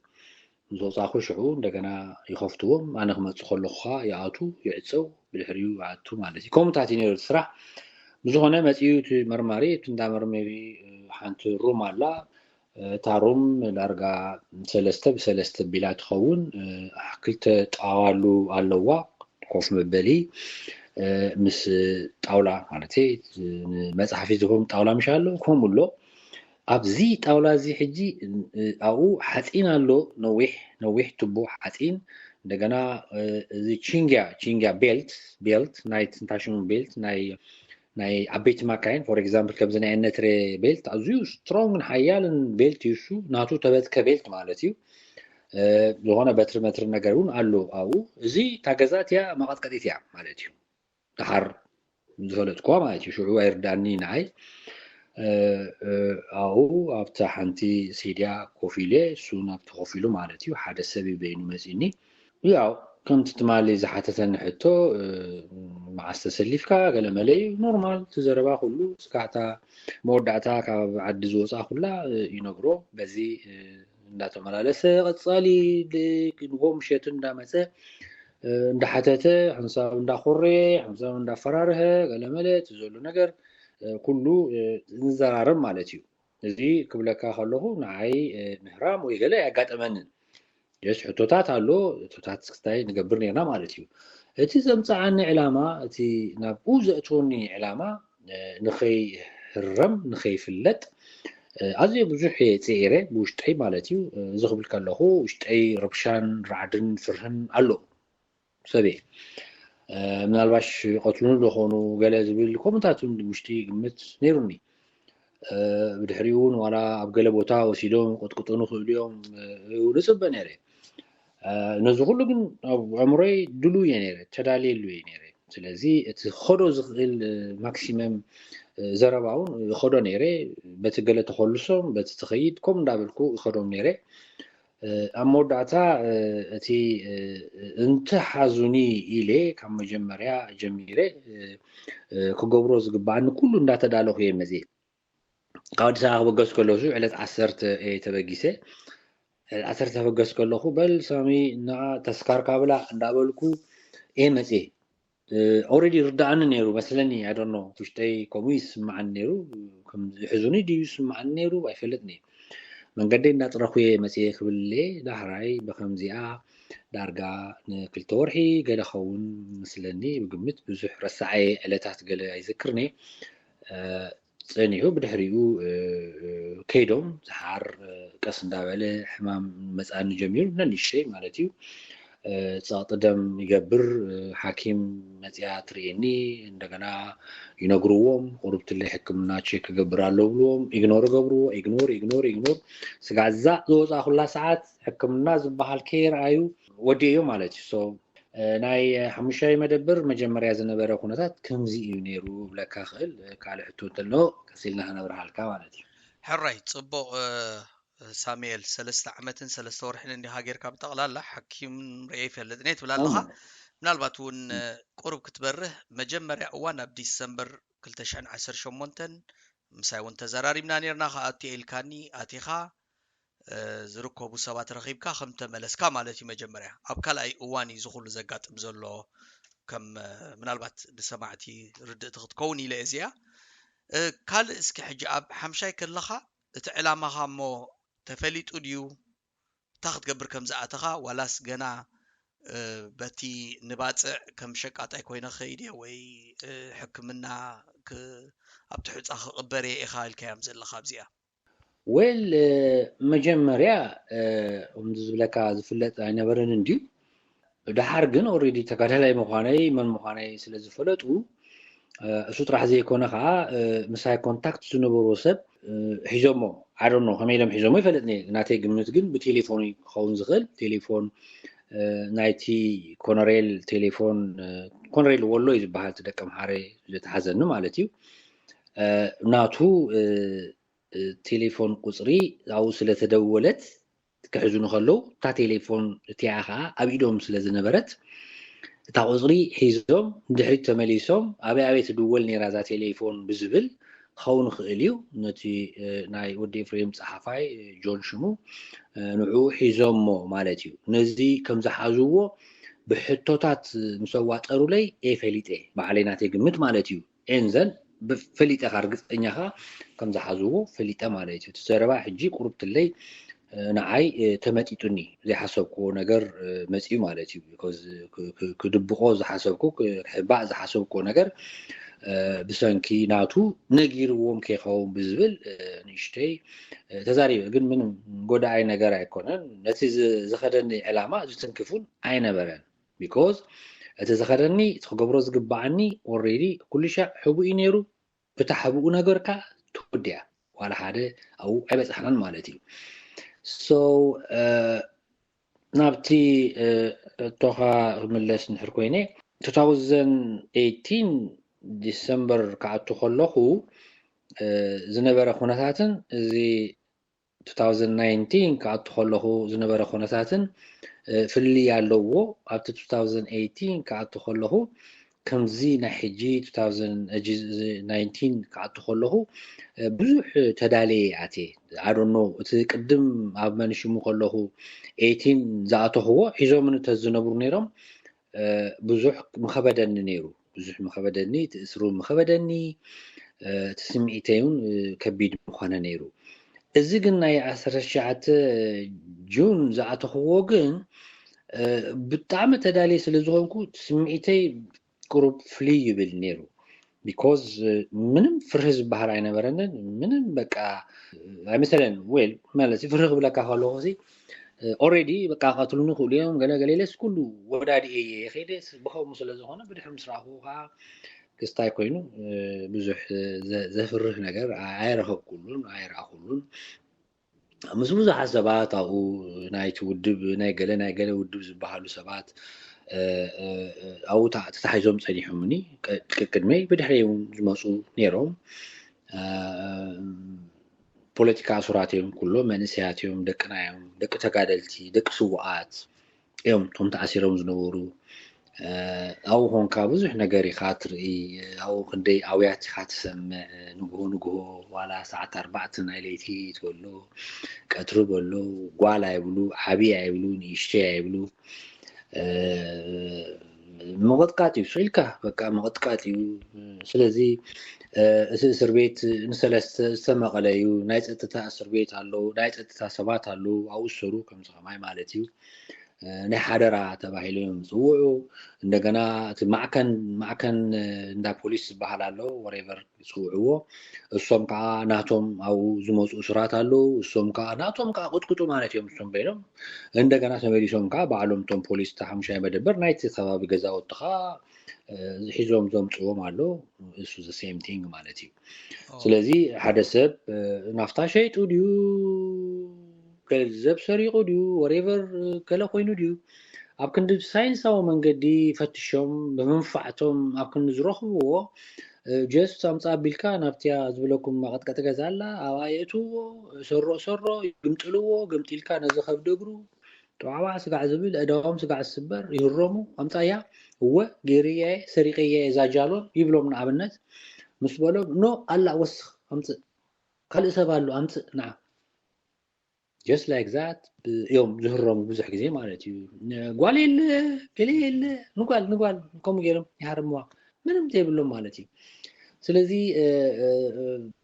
زوجاخو شعو دكنا يخفتوهم أنا هم تخلوا خا يعطوا يعطوا بالحريو يعطوا مالتي كم تعطيني الصراحة بزهنا مسيوت مرماري تندمر مبي حنت رومالا تاروم لارجا سلسته بلا تخون حكيت تعالو علوا خوف مبلي مس طاولا مالتي مصحفي زهم طاولا مشالو كومولو ابزي طاولا زي حجي او حطين አሎ نويح تبو حطين እንደገና زي تشينجا بيلت نايت تنتاشون بيلت ناي عبيت ماكاين فور اكزامبل كبزنا انتري بيلت ازيو سترونج حيالن بيلت يسو ناتو تبت كبيلت مالتيو زغونه بتر متر ነገሩን አሎ አው እዚ ታገዛት ያ ማቀጥቀጢት ያ ማለትዩ ተሐር ዝፈለጥኳ ማለትዩ ሽዑ አይርዳኒ ናይ አው ኣብታ ሓንቲ ሲድያ ኮፊሌ ሱን ኣብታ ኮፊሉ ማለትዩ ሓደ ሰብ በይኑ መጺኒ ያው كنت تمالي زحتتن حتو مع استسليفكا قال ملي نورمال تزربا كله سكعتا مودعتا كعد زوصا كلها ينغرو بزي እንዳተ መላለሰ ቀጻሊ ንጎም ሸት እንዳመጸ እንዳሐተተ حساب እንዳخሬ حساب እንዳፈራረህ ገለመለት ዘሎ ነገር ኩሉ ንዘራረም ማለት እዩ እዚ ክብለካ ከለኹ ናይ ምህራም ወይ ገለ ያጋጠመንን يش حتوتات على حتوتات سكتاي نقبر نينا مالتيو اتي زمصعن علامه اتي نابوز اتوني علامه نخي الرم نخي فلت ازي بزح يصيره بوشطي مالتيو زخبل كلهو وشطي ربشان رعدن فرهن علو سبي ምናልባሽ قتلون لخونو ገለ ዝብል ኮሜንታቱን ድምሽቲ ግምት ነይሩኒ ብድሕሪውን ዋላ ኣብ ገለ ቦታ ወሲዶም ቁጥቁጥኑ ክብልዮም ወልጽበ ነይረ ነዚ ሁሉ ግን ኣብ ኣምሮይ ድሉ የነይረ ተዳልየሉ የነይረ ስለዚ እቲ ኸዶ ዝኽእል ማክሲመም ዘረባውን ኸዶ ነይረ በቲ ገለ ተኸልሶም በቲ ትኸይድ ከም እንዳበልኩ ኸዶም ነይረ ኣብ መወዳእታ እቲ እንተሓዙኒ ኢለ ካብ መጀመርያ ጀሚረ ክገብሮ ዝግባእኒ ኩሉ እንዳተዳለኹ እየ መዜ قاعد ساعة بقص كله شو علت عسرت تبقيسه عسرت بقص كله خو بل سامي نا تذكار قابلة دابلكو مسي already ردعنا نيرو مثلا I don't know تشتي كويس مع النيرو كم حزوني ديوس مع النيرو بيفلتني من قدين نطرخوي مسي خبلي دحراي بخمزيا دارجا كل تورحي قال خون مثلني بقمت بزح رسعي علتات قال يذكرني صنيعو بدحريو كيدوم زحار قس እንዳበለ حمام መጻን ጀሚሩ ነንሽይ ማለትዩ ጻጥደም ይገብር ሐኪም መጽያ ትሪኒ እንደገና ይነግሩዎም ቁርብትለ ሕክምና ቼክ ገብራለው ብሎም ኢግኖር ገብሩ ኢግኖር ስጋዛ ዘወጻ ሁላ ሰዓት ሕክምና ዝባሃል ኬር አዩ ወዲዩ ማለትዩ ሶ ናይ ሓሙሻይ መደበር መጀመርያ ዝነበረ ኩነታት ከምዚ እዩ ነይሩ ብለካ خل ካለ ሕቶተሎ ከሲልና ነብርሃልካ ማለት እዩ ሕራይ ጽቡቕ ሳሙኤል 3 ዓመትን 3 ወርሕን እንዲ ሃገርካ ብጠቕላላ ሐኪም ርአይ ይፈልጥ ነይ ትብላለኻ ምናልባት ውን ቁርብ ክትበርህ መጀመርያ እዋን ኣብ ዲሰምበር 2018 ምሳይ ውን ተዘራሪብና ነርና ከኣቲ ኤልካኒ ኣቲኻ ዝርከቡ ሰባት ረኺብካ ከም ተመለስካ ማለት እዩ መጀመርያ ኣብ ካልኣይ እዋን ዝኹሉ ዘጋጥም ዘሎ ከም ምናልባት ንሰማዕቲ ርድእቲ ክትከውን ኢለ እዚያ ካልእ እስኪ ሕጂ ኣብ ሓምሻይ ከለኻ እቲ ዕላማኻ እሞ ተፈሊጡ ድዩ እታ ክትገብር ከም ዝኣተኻ ዋላስ ገና በቲ ንባፅዕ ከም ሸቃጣይ ኮይነ ኸይድ ወይ ሕክምና ኣብ ትሕፃ ክቕበር ኢኻ ኢልካዮም ዘለኻ ኣብዚኣ ወል መጀመርያ ዝብለካ ዝፍለጥ ኣይነበረን እንድዩ ድሓር ግን ኦልሬዲ ተጋዳላይ ምዃነይ መን ምዃነይ ስለ ዝፈለጡ እሱ ጥራሕ ዘይኮነ ከዓ ምሳይ ኮንታክት ዝነበሮ ሰብ ሒዞሞ I don't know ከመይ ኢሎም ሒዞሞ ይፈለጥኒ ናተይ ግምት ግን ብቴሌፎን ክኸውን ዝኽእል ቴሌፎን ናይቲ ኮነሬል ቴሌፎን ኮነሬል ወሎ እዩ ዝበሃል ትደቀ መሓረ ዝተሓዘኒ ማለት እዩ ናቱ ቴሌፎን ቁጽሪ አው ስለተደወለት كحزنو خلو تا تليفون تيعها أبيدهم سلازنبرت تا قصري حيزهم دحريت تمليسهم أبي تدول نيرازا تليفون بزبل خون خيليو نتي ناي ودي فريم صحافي جون شمو نعو حيزهم مالتيو نزي كم زحازوه بحطوتات مسوات أرولي فليته بعلينا تجمد مالتيو إنزل بفليته خارج إنها كم زحازوه فليته مالتيو تسربا حجي قربت اللي نعاي تمتيتني زي حسبكو نجر مسئي مالتيو because كدبقو زي حسبكو كحباء زي حسبكو نجر بسانكي ناتو نجير ووم كيخاوم بزبل نشتي تزاري جن من قد عين نجر يكونن نتيز زخدني علامة زتنكفون عين بران because تزخدني تخبروز جبعني already كل شيء حبو ينيرو بتحبو نجرك توديا ولا حدا أو عبس إحنا مالتي so نبتي توها ملس نحركوينه 2018 ديسمبر كعدتو خلقو زنبرا خونتاتن زي 2019 كعدتو خلقو زنبرا خونتاتن في اللي يعلوه عبت 2018 كعدتو خلقو كمزي نحجي 2019 كعدتو خلقو بزوح تدالي عتي I don't know تقدم عبمانشي مخلقو 18 زعتو هو حيزو من تزنبرو نيرم بزوح مخبدن نيرو بزوح مخبدني تأسرو مخبدني تسمعيتين كبيد مخانا نيرو إذا قلنا يا 10 جون زعته هوجن بتعمل تدالي سلزوجكو تسمعيتي قرب فلي بالنيرو because منم فرز بحر عينا برندن منم بقى مثلا ويل مالتي فرغ بلا كهالوزي already بقى قاتلونو خليهم قليلس كله ودادي ايه خيدس بخو مسلزونه بدحم سراحوها كستاي كوينو بزح زفرح نجر عيره كلون عيره كلون مسبوز حسابات او نايت ودب ناي قال ودب زبحالو سبات او تتحيزهم صديحمني قدمي بدحريهم زمصو نيروم بوليتيكا سوراتيهم كله منسياتيهم دقنايهم دق تقادلتي دق سوقات يوم توم تعسيرهم زنورو او هونكا بزح نغري خاطري او خندي اويات خاتسمع نغو ولا ساعه 4 نايليتي تقولو قطرو بلو غوالا يبلو حبيا يبلو نيشتي يبلو مغطقاتي سيلكا بقى مغطقاتي سلازي እስር ቤት ንሰለስተ ዝተመቐለዩ ናይ ፀጥታ እስር ቤት ኣለዉ ናይ ፀጥታ ሰባት ኣለዉ ኣብኡ ዝሰሩ ከም ሰማይ ማለት እዩ ናይ ሓደራ ተባሂሎም ዝፅውዑ እንደገና እቲ ማዕከን እንዳ ፖሊስ ዝበሃል ኣሎ ወሬቨር ዝፅውዕዎ እሶም ከዓ ናቶም ኣብኡ ዝመፁ እስራት ኣለዉ እሶም ከዓ ናቶም ከዓ ቁጥቁጡ ማለት እዮም እሶም በይኖም እንደገና ተመሊሶም ከዓ ባዕሎም ቶም ፖሊስ ተሓሙሻይ መደበር ናይቲ ከባቢ ገዛውትኻ ሒዞም ዘምፅዎም ኣሎ እሱ the same thing ማለት እዩ ስለዚ ሓደ ሰብ ናፍታ ሸይጡ ድዩ ገንዘብ ሰሪቁ ድዩ whatever ከለ ኮይኑ ድዩ ኣብ ክንዲ ሳይንሳዊ መንገዲ ፈትሾም በመንፋዕቶም ኣብ ክንዲ ዝረኽብዎ ጀስት ኣምፃ ቢልካ ናብቲያ ዝብለኩም መቐጥቀጥ ገዛ ኣላ ኣባየትዎ ሰሮ ግምጥልዎ ግምጢልካ ነዚ ከብዲ እግሩ ጠዋባ ስጋዕ ዝብል እዳዎም ስጋዕ ዝስበር ይህሮሙ ኣምፃያ هو جيرية سرقية زاجالون يبلو من عبنات مسبلو نو الله وسخ أمت قال إسبالو أمت نعم just like that يوم زهرهم بزح زي مالتي قاليل نقال كم جيرم يحرموا منهم تيبلو مالتي سلذي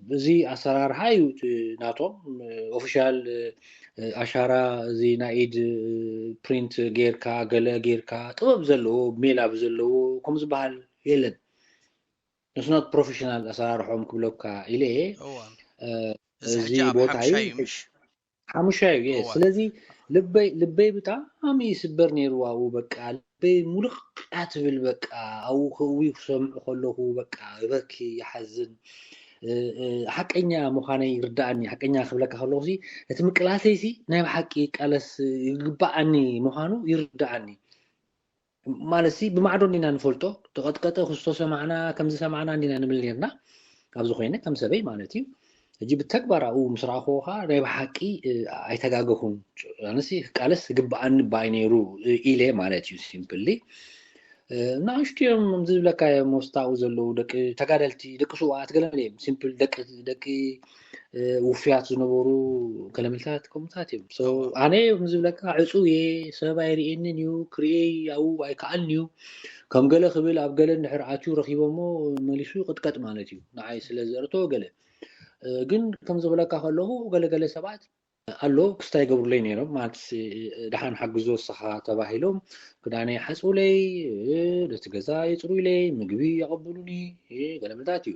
زي أسرار هاي ناتهم official أشارة زي نايد print غيركا غلا غيركا طبب زلو ميلا بزلو كم زبال يلد it's not professional أسرارهم كلوكا إليه زي بوتاي حمشاي yes سلذي لبي بتاع هم يسبر نيروا وبقى لبي ملق أتبل بقى أو خوي سمع خلوه بقى يبكي يحزن حقኛ مخانه يردعني حقኛ خبلك خلوسي اتمقلاسيسي ناي حقي قالس يغبعني مخانو يردعني مالسي بمعدوننا نفلطو تقطقطه خصو سمعنا كم سمعنا عندنا نمليرنا ابزو خوينه كم سبي مالتي እጂ ብተግባር ኣብኡ ምስ ረኣኹኻ ናይ ብሓቂ ኣይተጋገኹን ኣነሲ ቃልስ ግብኣኒ ባይ ነይሩ ኢለ ማለት እዩ ሲምፕሊ ንኣሽትዮም ዝብለካ መብስታኡ ዘለዉ ደቂ ተጋደልቲ ደቂ ሰውኣት ገለመለ እዮም ሲምፕል ደቂ ውፍያት ዝነበሩ ገለመልታት ከምኡታት እዮም ኣነ ዝብለካ ዕፁብ እየ ሰብ ኣይርኤንን እዩ ክርኤይ ኣብኡ ኣይከኣልን እዩ ከም ገለ ክብል ኣብ ገለ እንድሕር ኣትዩ ረኺቦሞ መሊሱ ቅጥቀጥ ማለት እዩ ንዓይ ስለ ዘርቶ ገለ ግን ከም ዝብለካ ከለኹ ገለገለ ሰባት ኣሎ ክስታይ ይገብሩለይ ነይሮም ማለት ድሓን ሓግዞ ወስኻ ተባሂሎም ክዳነይ ሓፅውለይ ነቲ ገዛ የፅሩይለይ ምግቢ ያቐብሉኒ ገለመልታት እዩ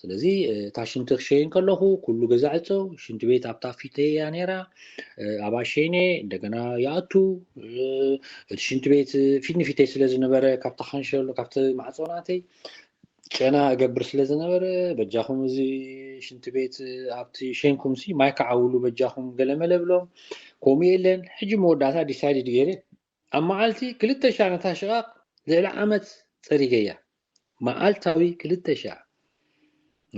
ስለዚ እታ ሽንቲ ክሸይን ከለኹ ኩሉ ገዛ ዕፀው ሽንቲ ቤት ኣብታ ፊተያ ነይራ ኣባሸይነ እንደገና ይኣቱ እቲ ሽንቲ ቤት ፊት ንፊተይ ስለ ዝነበረ ካብታ ካንሸሎ ካብቲ ማዕፆናተይ ጨና እገብር ስለ ዝነበረ በጃኹም እዚ ሽንቲ ቤት ኣብቲ ሸንኩም ሲ ማይ ከዓውሉ በጃኹም ገለመለ ብሎም ከምኡ የለን ሕጂ መወዳእታ ዲሳይድድ ገይረ ኣብ መዓልቲ 200 ነታ ሽቓቕ ልዕሊ ዓመት ፀሪገያ መዓልታዊ 200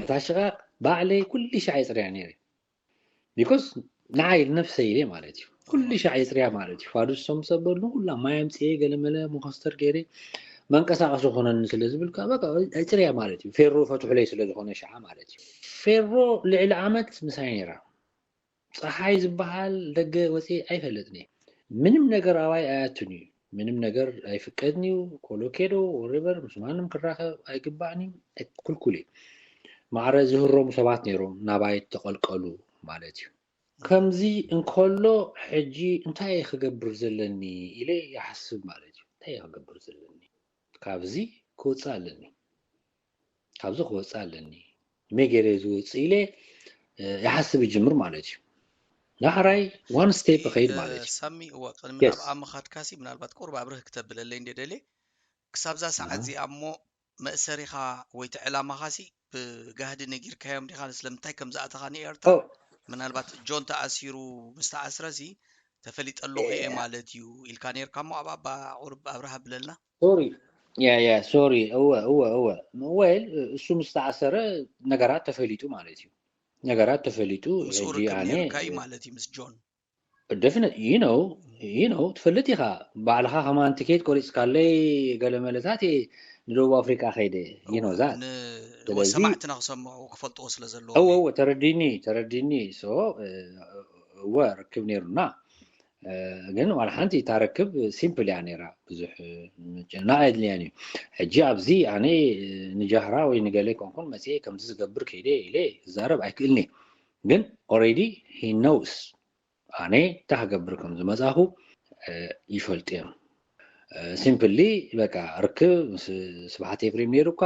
ነታ ሽቓቕ ባዕለይ ኩሉ ሻዕ የፅርያ ነይረ ቢኮዝ ንዓይ ነፍሰይ ኢለ ማለት እዩ ኩሉ ሻዕ የፅርያ ማለት እዩ ፋዱሶም ሰበሉ ኩላ ማይ ኣምፅኤ ገለመለ ሞኸስተር ገይረ መንቀሳቀሱ ኾነን ስለ ዝብልካ በቃ እፅርያ ማለት እዩ ፌሮ ፈትሑለይ ስለ ዝኾነ ሸዓ ማለት እዩ ፌሮ ልዕሊ ዓመት ምሳይ ነይራ ፀሓይ ዝበሃል ደገ ወፂ ኣይፈለጥኒ ምንም ነገር ኣዋይ ኣያትን እዩ ምንም ነገር ኣይፍቀድኒ እዩ ኮሎኬዶ ወሪበር ምስ ማንም ክራኸብ ኣይግባእኒ ኩልኩል ማዕረ ዝህሮም ሰባት ነይሮም ናባይ ተቐልቀሉ ማለት እዩ ከምዚ እንከሎ ሕጂ እንታይ ክገብር ዘለኒ ኢለ ይሓስብ ማለት እዩ እንታይ ክገብር ዘለኒ ካብዚ ክወፅእ ኣለኒ ካብዚ ክወፅእ ኣለኒ መገረ ዝወፅእ ኢለ ይሓስብ ይጅምር ማለት እዩ ዳሕራይ ዋን ስቴፕ ኸይድ ማለት እዩ ሳሚ ወቅን ምናብ ኣመኻድካሲ ምናልባት ቁርብ ኣብርህ ክተብለለይ እንደደለ ክሳብዛ ሰዓት እዚኣ እሞ መእሰሪኻ ወይቲ ዕላማኻሲ ብጋህዲ ነጊርካዮም ዲኻ ስለምንታይ ከም ዝኣተኻ ንኤርትራ ምናልባት ጆን ተኣሲሩ ምስ ተኣስረሲ ተፈሊጠለኹ እየ ማለት እዩ ኢልካ ነርካ ሞ ኣብ ቁርብ ኣብርሃ ብለልና ሶሪ ያ ሶሪ እወ ወይል እሱ ምስ ተኣሰረ ነገራት ተፈሊጡ ማለት እዩ ነገራት ተፈሊጡ ሕጂ ኣነ ካይ ማለት እዩ ምስ ጆን definitely you know ትፈልጥ ኢኻ ባዕልኻ ከማን ቲኬት ቆሪፅካለይ ገለመለታት ንደቡብ ኣፍሪካ ኸይደ you know that ሰማዕትና ክሰምዑ ክፈልጥዎ ስለ ዘለዎ እወ ተረዲኒ ሶ እወ ርክብ ነይሩና ግን ዋላ ሓንቲ ታረክብ ሲምፕል ያ ነይራ ብዙሕ ና ኣድልያኒ ሕጂ ኣብዚ ኣነ ንጃህራ ወይ ንገለ ኮንኩን መፅኤ ከምዚ ዝገብር ከይደ ኢለ ዝዛረብ ኣይክእልኒ ግን ኦልሬዲ ሂ ኖውስ ኣነ እንታይ ክገብር ከም ዝመፃኹ ይፈልጥ እዮም ሲምፕሊ በቃ ርክብ ምስ ስብሓት ኤፍሬም ነይሩካ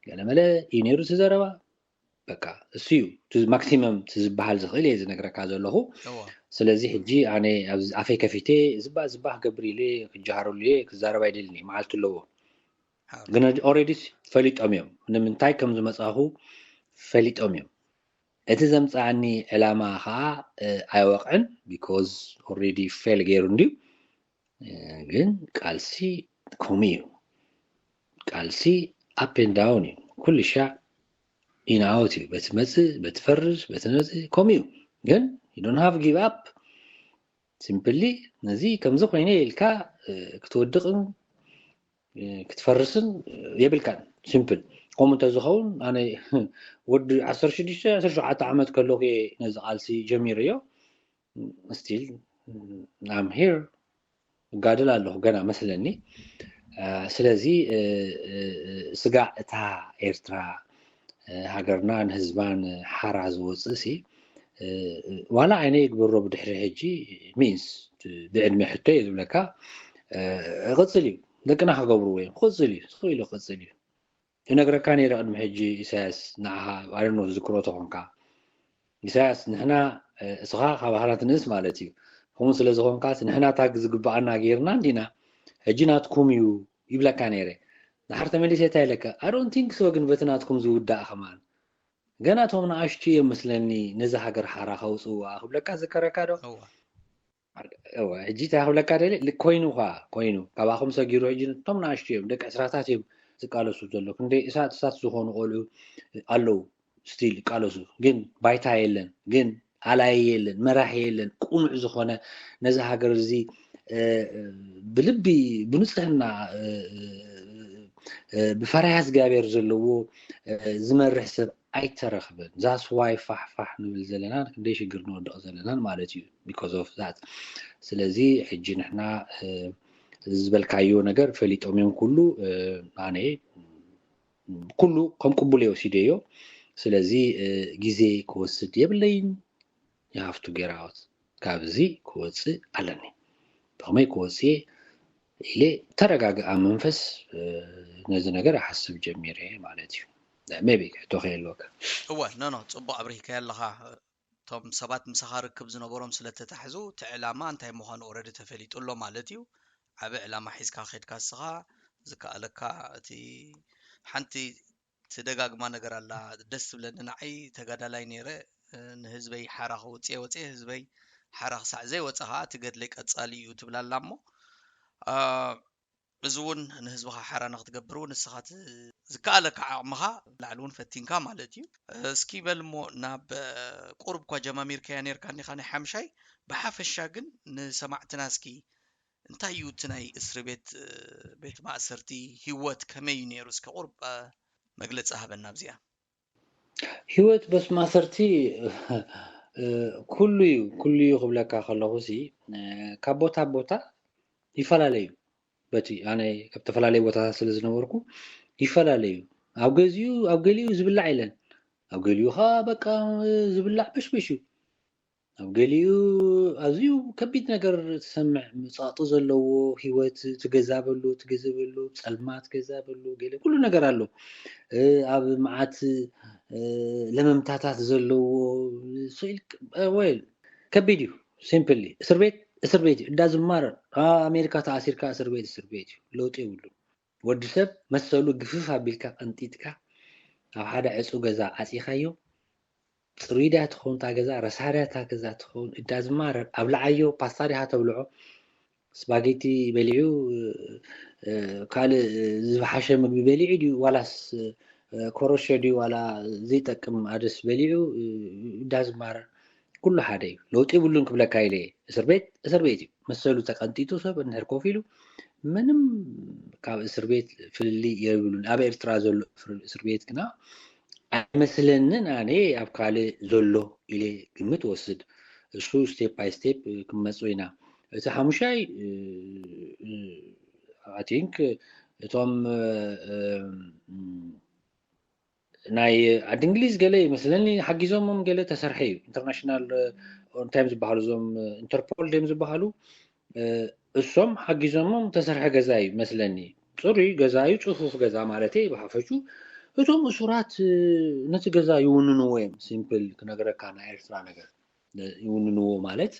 ገለመለ እዩ ነይሩ ዝዘረባ በቃ እሱ እዩ ማክሲመም ዝበሃል ዝኽእል እየ ዝነግረካ ዘለኹ ስለዚ ሕጂ ኣነ ኣፈይ ከፊቴ ዝባህ ገብር ኢለ ክጀሃረሉ እየ ክዛረባ ይደልኒ መዓልቲ ኣለዎ ግን ኦልሬዲ ፈሊጦም እዮም ንምንታይ ከም ዝመፃኹ ፈሊጦም እዮም እቲ ዘምፃዓኒ ዕላማ ከዓ ኣይወቕዕን ቢኮዝ ኦልሬዲ ፌል ገይሩ እንድዩ ግን ቃልሲ ከምኡ እዩ ቃልሲ ኣፕ ኤንድ ዳውን እዩ ኩሉ ሻዕ ኢናውት እዩ በትመፅእ በትፈርስ በትመፅእ ከምኡ እዩ ግን you don't have give up simply ነዚ ከምዚ ኮይነ ኢልካ ክትወድቕን ክትፈርስን የብልካን ሲምፕል ከምኡ እንተዝኸውን ኣነ ወዲ 16-17 ዓመት ከለኹ ነዚ ቃልሲ ጀሚርዮ ስቲል I'm here ጋድል ኣለኹ ገና መስለኒ ስለዚ ስጋዕ እታ ኤርትራ ሃገርና ንህዝባን ሓራ ዝወፅእ ሲ ዋላ ዓይነ ይግበሮ ብድሕሪ ሕጂ ሚንስ ብዕድሜ ሕቶ እየ ዝብለካ ቅፅል እዩ ደቅና ክገብርዎ እዮም ቅፅል እዩ ስኢሉ ቅፅል እዩ ይነግረካ ነይረ ቅድሚ ሕጂ ኢሳያስ ንዓኻ ኣረኖ ዝክሮ ተኾንካ ኢሳያስ ንሕና እስኻ ካብ ሃላት ንእስ ማለት እዩ ከምኡ ስለ ዝኾንካስ ንሕና ታግ ዝግባኣና ጌርና እንዲና ሕጂ ናትኩም እዩ ይብለካ ነይረ ድሓር ተመሊሰ እንታይ ኢለካ I don't think so ግን በቲ ናትኩም ዝውዳእ ኸማን ገና ቶም ንኣሽቱ እዮም መስለኒ ነዚ ሃገር ሓራ ከውፅዋ ክብለካ ዝከረካ ዶ ሕጂ እንታይ ክብለካ ደለ ኮይኑ ካባኹም ሰጊሩ ሕጂ ቶም ንኣሽቱ እዮም ደቂ ዕስራታት እዮም ዝቃለሱ ዘሎ ክንደይ እሳት ዝኾኑ ቆልዑ ኣለዉ ستيل قالوسو جن بايتا يلن جن على يلن مراح يلن قنع زخونه نزا هاجر زي بلبي بنصحنا بفرحاس غابير زلو زمرح سب አይተረኽብን that's why ፋሕ ንብል ዘለና ክንደይ ሽግር ንወድቕ ዘለና ማለት እዩ because of that ስለዚ ሕጂ ንሕና ዝበልካዮ ነገር ፈሊጦም እዮም ኩሉ ኣነ ኩሉ ከም ቅቡል ይወስደዮ ስለዚ ግዜ ክወስድ የብለይን you have to get out ካብዚ ክወፅእ ኣለኒ ብኸመይ ክወፅእ ኢለ ተረጋግኣ መንፈስ ነዚ ነገር ኣሓስብ ጀሚረ ማለት እዩ maybe ተኸይልወካ እወ ኖ ጽቡቕ ኣብሪካ ያለኻ ቶም ሰባት ምሳኻርክብ ዝነበሮም ስለተታሕዙ ትዕላማ እንታይ ምዃኑ ኦረዲ ተፈሊጡሎ ማለት እዩ ዓበ ዕላማ ሒዝካ ኸድካ ስኻ ዝከኣለካ እቲ ሓንቲ ትደጋግማ ነገር ኣላ ደስ ብለኒ ንዓይ ተጋዳላይ ነይረ ንህዝበይ ሓራኽ ወፅየ ህዝበይ ሓራኽ ሳዕ ዘይወፀኻ ትገድለይ ቀጻሊ እዩ ትብላላ እሞ እዙውን ንህዝብኻ ሓራ ንኽትገብሩ ንስኻት ዝከኣለካ ዓቕምኻ ላዕሉን ፈቲንካ ማለት እዩ እስኪ በልሞ ናብ ቁርብ ኳ ጀማሚርካ ነርካ ኒኻ ናይ ሓምሻይ ብሓፈሻ ግን ንሰማዕትና እስኪ እንታይ እዩ እቲ ናይ እስር ቤት ማእሰርቲ ህይወት ከመይ ነይሩ እስኪ ቁርብ መግለፂ ሃበና ብዚኣ ህይወት በስ ማእሰርቲ ኩሉ እዩ ክብለካ ከለኹሲ ካብ ቦታ ይፈላለዩ በቲ ኣነ ካብ ተፈላለዩ ቦታታት ስለ ዝነበርኩ ይፈላለዩ ኣብ ገሊኡ ዝብላዕ የለን ኣብ ገሊኡ ኸ በቃ ዝብላዕ በሽበሽ እዩ ኣብ ገሊኡ ኣዝዩ ከቢድ ነገር ትሰምዕ ምጻጡ ዘለዎ ህይወት ትገዛበሉ ጸልማት ገዛበሉ ገለ ኩሉ ነገር ኣሎ ኣብ መዓት ለመምታታት ዘለዎ ስኢል ወይ ከቢድ እዩ ሲምፕሊ እስር ቤት እንዳዝማር ኣሜሪካ ተኣሲርካ እስር ቤት እዩ ለውጥ ይብሉ ወዲ ሰብ መሰሉ ግፍፍ ኣቢልካ ቀንጢጥካ ኣብ ሓደ ዕፁ ገዛ ዓፂኻዮ ጽሩይዳ ትኾን ታ ገዛ ረሳዳታ ገዛ ትኾን እንዳዝማር ኣብ ላዓዮ ፓስታ ዲኻ ተብልዖ ስፓጌቲ በሊዑ ካልእ ዝብሓሸ ምግቢ በሊዑ ድዩ ዋላስ ኮሮሾ ድዩ ዋላ ዘይጠቅም ኣደስ በሊዑ እንዳዝማር ኩሉ ሓደ እዩ ለውጥ ይብሉን ክብለካ ኢለ እስር ቤት እዩ መሰሉ ተቀንጢጡ ሰብ እንድሕር ኮፍ ኢሉ ምንም ካብ እስር ቤት ፍልሊ የብሉን ኣብ ኤርትራ ዘሎ እስር ቤት ግና ኣይመስለንን ኣነ ኣብ ካልእ ዘሎ ኢለ ግምት ወስድ እሱ ስቴፕ ባይ ስቴፕ ክመፁ ኢና እቲ ሓሙሻይ I think እቶም ናይ ዓዲ እንግሊዝ ገለ ይመስለኒ ሓጊዞሞም ገለ ተሰርሐ እዩ ኢንተርናሽናል ኦን ታይም ዝበሃሉ ዞም ኢንተርፖል ደም ዝበሃሉ እሶም ሓጊዞሞም ተሰርሐ ገዛ እዩ መስለኒ ጽሩይ ገዛ እዩ ጽፉፍ ገዛ ማለት እዩ ብሓፈሹ እቶም እሱራት ነቲ ገዛ ይውንንዎ እዮም ሲምፕል ክነገረካ ናይ ኤርትራ ነገር ይውንንዎ ማለት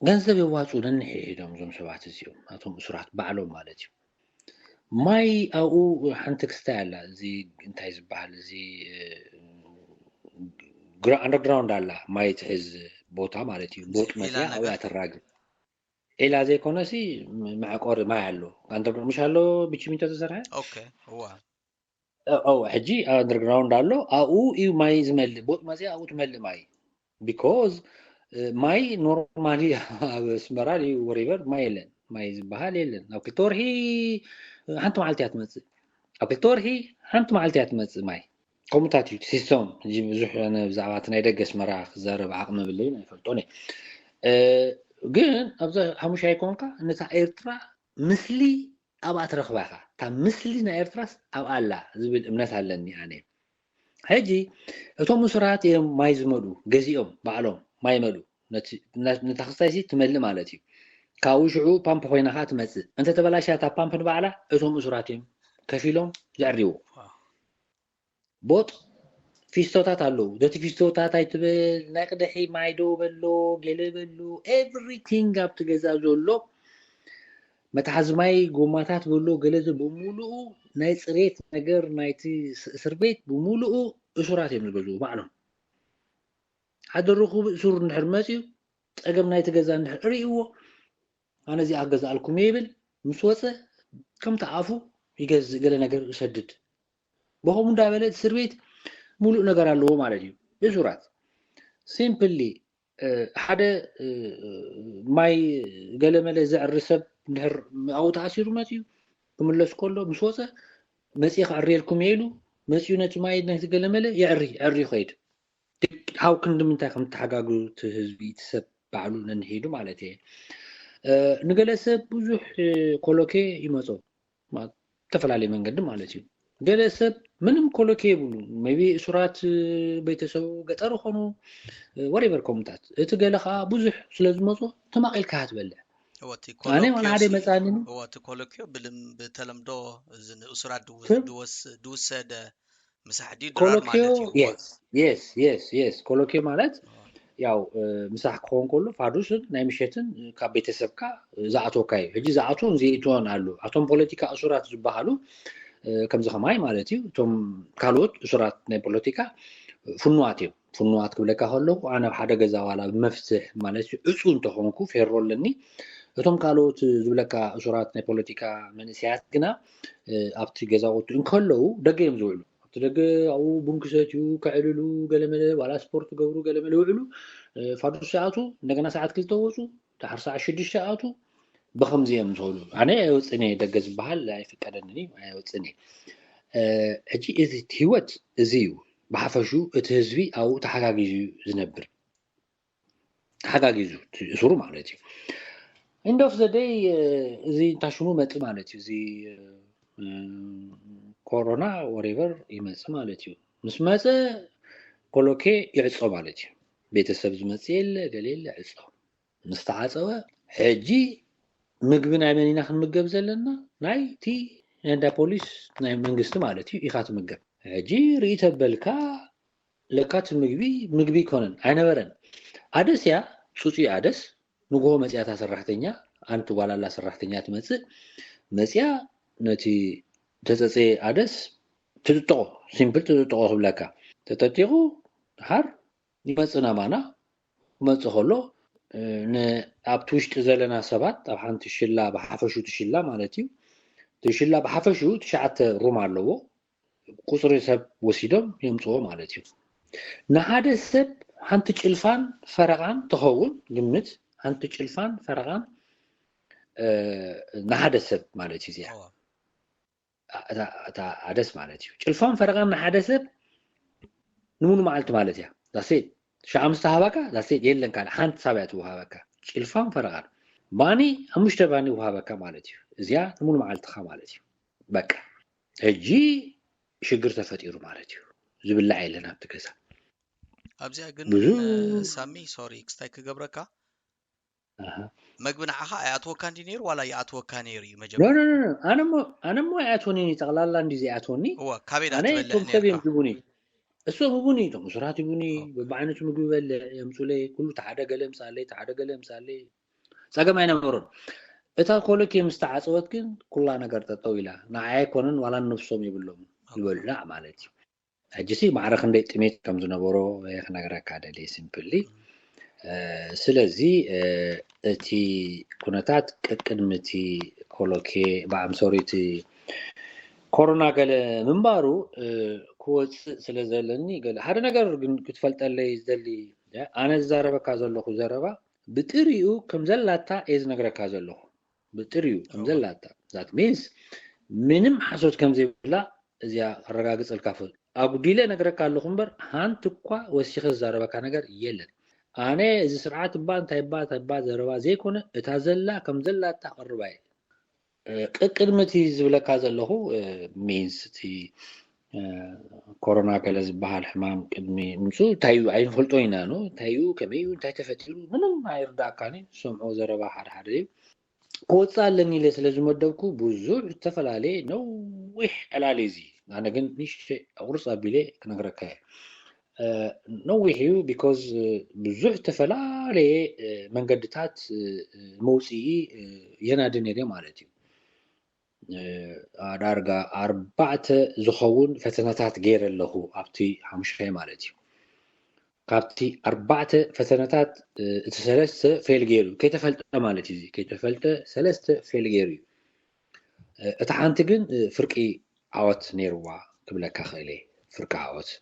ገንዘብ የዋፁ ነንሕዶም ዞም ሰባት እዚኦም እቶም እሱራት ባዕሎም ማለት እዩ ማይ ኣብኡ ሓንቲ ክስታይ ኣላ እዚ እንታይ ዝበሃል እዚ አንደርግራውንድ ኣላ ማይ ትሕዝ ቦታ ማለት እዩ ቦጥ መፅያ ኣብያ ተራግብ ኢላ ዘይኮነሲ ማዕቆር ማይ ኣሎ አንደርግራውንድ ምሽ ኣሎ ብችሚንቶ ተሰርሐ ኦኬ ሕጂ አንደርግራውንድ ኣሎ ኣብኡ እዩ ማይ ዝመልእ ቦጥ መፅያ ኣብኡ ትመልእ ማይ ቢኮዝ ማይ ኖርማሊ ኣብ ስመራ እዩ ወሪቨር ማይ የለን ማይ ዝበሃል የለን ኣብ ክልተ ወርሒ ሓንቲ መዓልቲ እያ ትመፅእ ኣብ ክልተ ወርሒ ሓንቲ መዓልቲ እያ ትመፅእ ማይ ከምኡታት እዩ ሲስተም ሕጂ ብዙሕ ብዛዕባ እቲ ናይ ደገ ስመራ ክዛረብ ዓቕሚ የብለይን ኣይፈልጦን ግን ኣብዛ ሓሙሻይ ኮንካ ነታ ኤርትራ ምስሊ ኣብኣ ትረኽባ ኢኻ እታ ምስሊ ናይ ኤርትራስ ኣብኣ ኣላ ዝብል እምነት ኣለኒ ኣነ ሕጂ እቶም እሱራት እዮም ማይ ዝመልኡ ገዚኦም ባዕሎም ማይ መሉ ነታ ክስታይሲ ትመልእ ማለት እዩ ካብኡ ሽዑ ፓምፕ ኮይናኻ ትመፅእ እንተ ተበላሽያ እታ ፓምፕ ንባዕላ እቶም እሱራት እዮም ከፊሎም ዘዕርይዎ ቦጥ ፊስቶታት ኣለዉ ደቲ ፊስቶታት ኣይትብል ናይ ቅድሒ ማይ ዶ በሎ ገለ በሎ ኤቭሪቲንግ ኣብቲ ገዛ ዘሎ መትሓዚ ማይ ጎማታት በሎ ገለዘ ብሙሉኡ ናይ ፅሬት ነገር ናይቲ እስር ቤት ብሙሉኡ እሱራት እዮም ዝገዝኡ ባዕሎም ሓደ ርኹብ እሱር እንድሕር መፅዩ ፀገም ናይቲ ገዛ እንድሕር ርእይዎ ኣነ እዚኣ ገዛኣልኩም ይብል ምስ ወፀ ከምቲ ኣፉ ይገዝእ ገለ ነገር ይሰድድ بهم دابلت سربيت ملء نجار الله ما عليه بسرعة simply حدا ماي قال ماله زعر رسب نهر أو تعسير ما تيو كملش كله مسوسة مسيخ عريلكم يلو مسيو نت ماي نهت قال ماله يعري خيد هاو كندم انت كم تحققوا تهزبي تسب بعلو ننهيدو مالتي نقل سب بزح كولوكي يمصو ما تفلالي منقد مالتي قال سب منم كولوكي يبلو ميبي سرات بيتسو قطر خونو وريبر كومنتات اتقالخا بزح سلازمصو تماقيل كهات بلع انا وانا عادي مثلا هو تكولوكيو بتلمدو زن اسرات دوسد مساحدي درار مالتي يس كولوكي مالت ያው ምሳሕ ክኾን ከሎ ፋዱስን ናይ ምሸትን ካብ ቤተሰብካ ዝኣተወካዩ ሕጂ ዝኣትውን ዘይእትዎን ኣሉ ኣቶም ፖለቲካ እሱራት ዝበሃሉ ከምዚ ኸማይ ማለት እዩ እቶም ካልኦት እሱራት ናይ ፖለቲካ ፍኑዋት እዮም ፍኑዋት ክብለካ ከለኹ ኣነ ሓደ ገዛ ዋላ ብመፍትሕ ማለት እዩ ዕፁ እንተኾንኩ ፌሮ ኣለኒ እቶም ካልኦት ዝብለካ እሱራት ናይ ፖለቲካ መንእስያት ግና ኣብቲ ገዛውቱ እንከለዉ ደገ እዮም ዝውዕሉ تلقى أو بنكساتيو كعللو قلمله ولا سبورت قبرو قلمله وعلو فادو ساعاتو نقنا ساعات كل توسو تحر ساعة شد ساعاتو بخمزية مسولو أنا أوصني دقز بحال لا يفكرني أوصني أجي إذا تهوت زيو بحفشو تهزبي أو تحقاقيزو زنبر تحقاقيزو سورو معناتي end of the day زي تاشونو متل معناتي زي كورونا whatever يمص مالتي مسمص كولوكي يعصو مالتي ቤተሰብ ዝመጽ የለ ገሌለ ዕጾ ምስተዓጸወ ሕጂ ምግብና የመኒና ክንምገብ ዘለና ናይቲ እንዳ ፖሊስ ናይ መንግስቲ ማለት እዩ ኢኻ ትምገብ ሕጂ ርእይ ተበልካ ለካት ምግቢ ኮነን አይነበረን አደስያ ሱጪ አደስ ንጎ መጽያታ ሰራሕተኛ አንቱ ባላላ ሰራሕተኛ ትመጽእ መጽያ ነቲ ተጸጸ አደስ ትጥቆ ሲምፕል ትጥቆ ብለካ ተጠጢቁ ድሓር ይመጽና ማና መጽኸሎ ንኣብቲ ውሽጢ ዘለና ሰባት ኣብ ሓንቲ ሽላ በሓፈሹ ትሽላ ማለት እዩ ትሽላ በሓፈሹ ትሽዓተ ሩም ኣለዎ ቁጽሪ ሰብ ወሲዶም የምጽዎ ማለት እዩ ንሓደ ሰብ ሓንቲ ጭልፋን ፈረቓን ትኸውን ግምት ሓንቲ ጭልፋን ፈረቓን ንሓደ ሰብ ማለት እዩ እዚኣ تا عدس مالتي ጭልፋን ፈረቃን ሓደ ሰብ ንሙሉ ማዓልቲ ማለት ያ ዳሴት ሻምስተ ሃባካ ዳሴት የለን ካለ ሓንቲ ሳብያት ወሃበካ ጭልፋን ፈረቃን ባኒ አምሽተ ባኒ ወሃበካ ማለት እዩ እዚያ ንሙሉ ማዓልቲ ኻ ማለት እዩ በቃ ሕጂ ሽግር ተፈጢሩ ማለት እዩ ዝብላዕ የለን ኣብቲ ገዛ ኣብዚያ ግን ሳሚ ሶሪ ክስታይ ክገብረካ مقبنا عها أتوقع دينير ولا يأتوقع نيري مجمع. لا أنا مو أتوني تقلال عندي زي أتوني. هو كابين أنا توم كابين تبوني. السوق بوني توم سرعة بوني ببعنة مقبل ولا يمسولي كله تعادة قلم سالي. ساقا ما ينمرون. إتا كله كي مستعص وقتين كلها نقرت طويلة. نعيا كونن ولا نفسهم يبلون. يقول لا مالتي. أجسي معرخ نديت تميت كم زنبورو يخنا قرأ كذا لي سيمبلي. ስለዚህ እቲ ኩነታት ቅድምቲ ኮሎኬ ባምሶሪቲ ኮሮና ገለ ምንባሩ ኮጽ ስለዘለኒ ገለ ሓደ ነገር ግን ክትፈልጠለይ ዘሊ ኣነ ዘረበካ ዘለኹ ዘረባ ብጥሪኡ ከምዘላታ ኤዝ ነገረካ ዘለኹ ብጥሪኡ ከምዘላታ ዛት ሚንስ ምንም ሓሶት ከምዘይብላ እዚያ ረጋግጽልካ ፈል አጉዲለ ነገረካ ኣለኹ እምበር ሃንት እኳ ወሲኸ ዘረበካ ነገር የለን أنا إذا سرعة بان تايبا زروا زي كونه اتازلا كم زلا تقرباي قدمتي زبلك هذا اللي هو مينز تي كورونا كلا زبال حمام قدمي مسو تايو عين فلطوينا نو تايو كميو تاي تفتيلو منم ما يردا كاني سمعوا زروا حد كوصالني لسلازمدبكو بزوع تفلالي نو وح علاليزي انا كنت نيش اغرص ابيلي كنغركا نوحيو because بزوع تفلالي منقدتات موسي ينادن يدي مالتي دارغا 4 زخون فتناتات غير له ابتي 5 مالتي كابتي 4 فتناتات ثلاثه فيل غيرو كيتفلت مالتي زي كيتفلت ثلاثه فيل غيرو اتحانت ግን ፍርቂ ዓወት ነይርዋ كبلك خيلي فركعوت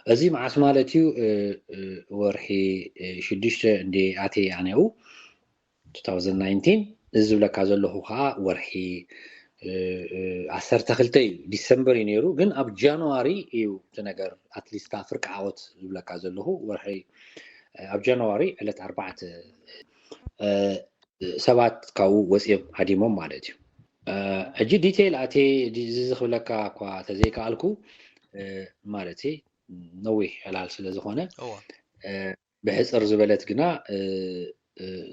أزي مع اسمالتيو ورحي شدشت عندي آتي يعني أو 2019 زبلك عزله خا ورحي عسرت خلتي ديسمبر ينيرو جن أب جانواري يو تنقر أتليست فركعوت زبلك عزله ورحي أب جانواري على 4 سبات كاو وسيب هديمهم مالتي أجي ديتيل أتي زخلك كوا تزيك علىكو مالتي نوي على سلازخونه بحصر زبلت جنا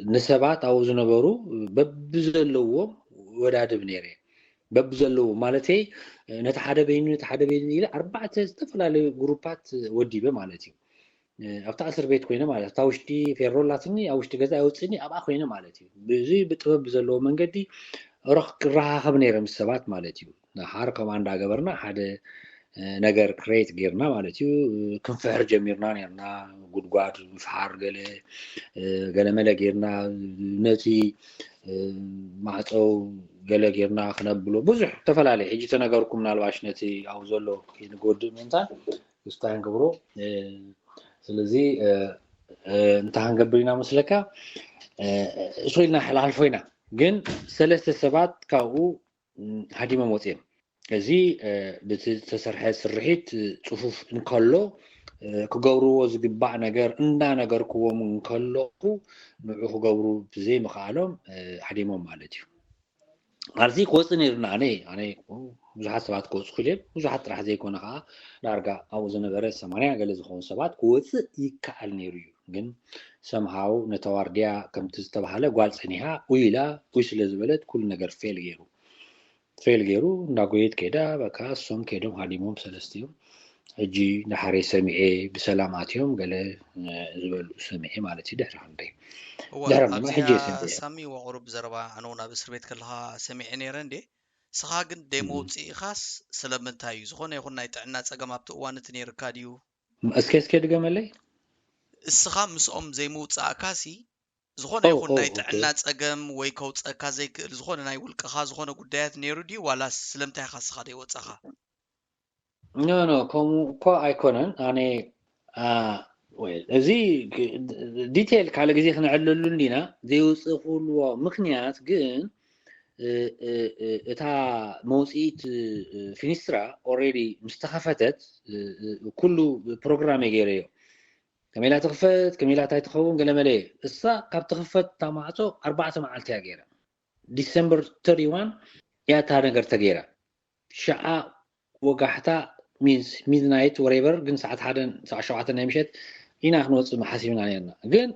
نسبات أو زنبرو ببزلوا وداد بنيري ببزلوا مالتي نتحدى بين إلى 4 تفلال جروبات وديبه مالتي أفتح أسر بيت كوينه مالتي تاوشتي في الرولاتني أو اشتي جزء أو تسني أبغى كوينه مالتي بزي بتبزلوا من قدي راح خبنير مسبات مالتي نحار كمان دا جبرنا حدا نجار كريت جيرنا مالتي كنفعر جميرنا نيرنا قدقات فحار قال ملا جيرنا نتي معطو قال جيرنا خنبلو بزح تفلالي حجي تنجاركم نالواش نتي أو زلو ينقود منتا يستعين قبرو سلزي انت هنقبلنا مسلكا شغلنا حلال فينا جن 3 سبات كاو هديمه موتين كزي بتسرح سرحيت صفوف نكلو كغورو زغبع نجر اندا نجر كوم نكلو نعو كغورو بزي مخالم هديمه مالتي مالتي كوصنيرنا اني ብዙሓት ሰባት ክወፁ ክልብ ብዙሓት ጥራሕ ዘይኮነ ከዓ ዳርጋ ኣብኡ ዝነበረ 80 ገለ ዝኾኑ ሰባት ክወፅእ ይከኣል ነይሩ እዩ ግን somehow ነተዋርድያ ከምቲ ዝተባሃለ ጓል ፀኒሓ ውይላ ውይ ስለ ዝበለት ኩሉ ነገር ፌል ገይሩ እንዳጎየት ከይዳ በቃ እሶም ከይዶም ሃዲሞም ሰለስቲዮም ሕጂ ናሓሬ ሰሚዐ ብሰላም ኣትዮም ገለ ዝበሉ ሰሚዐ ማለት እዩ ድሕሪ ክንደይ ድሕሪ ሕጂ ሳሚ ወቅሩብ ዘረባ ኣነ ናብ እስር ቤት ከለኻ ሰሚዐ ነይረ እንዴ سخاجن ديموتي خاص سلامتاي زخونه يكون ناي طعنا صقم ابت اوانت نيركا ديو اسكي دغملي السخام مسوم زي موصا كاسي زخونه يكون ناي طعنا صقم وي كوصكا زي زخونه ناي ولقخا زخونه غدايات نيرو دي ولا سلامتاي خاص خدي وصخا نو كو ايكونن اني ويل ازي ديتيل كاله غزي خنعللو لينا زي وصخولو مخنيات جن اتا موصيت فينسترا اوريدي مستخفتت كله بروجرام يغيريو كميلا تخفت كميلا تاي تخون قلملي اسا كاب تخفت تماعصو 4 معلت يا غيره ديسمبر 31 يا تا نغير تغيره شعا وقحتا مينز ميدنايت وريفر جن ساعات حدن ساعه 7 نمشت هنا نوصل محاسبنا علينا جن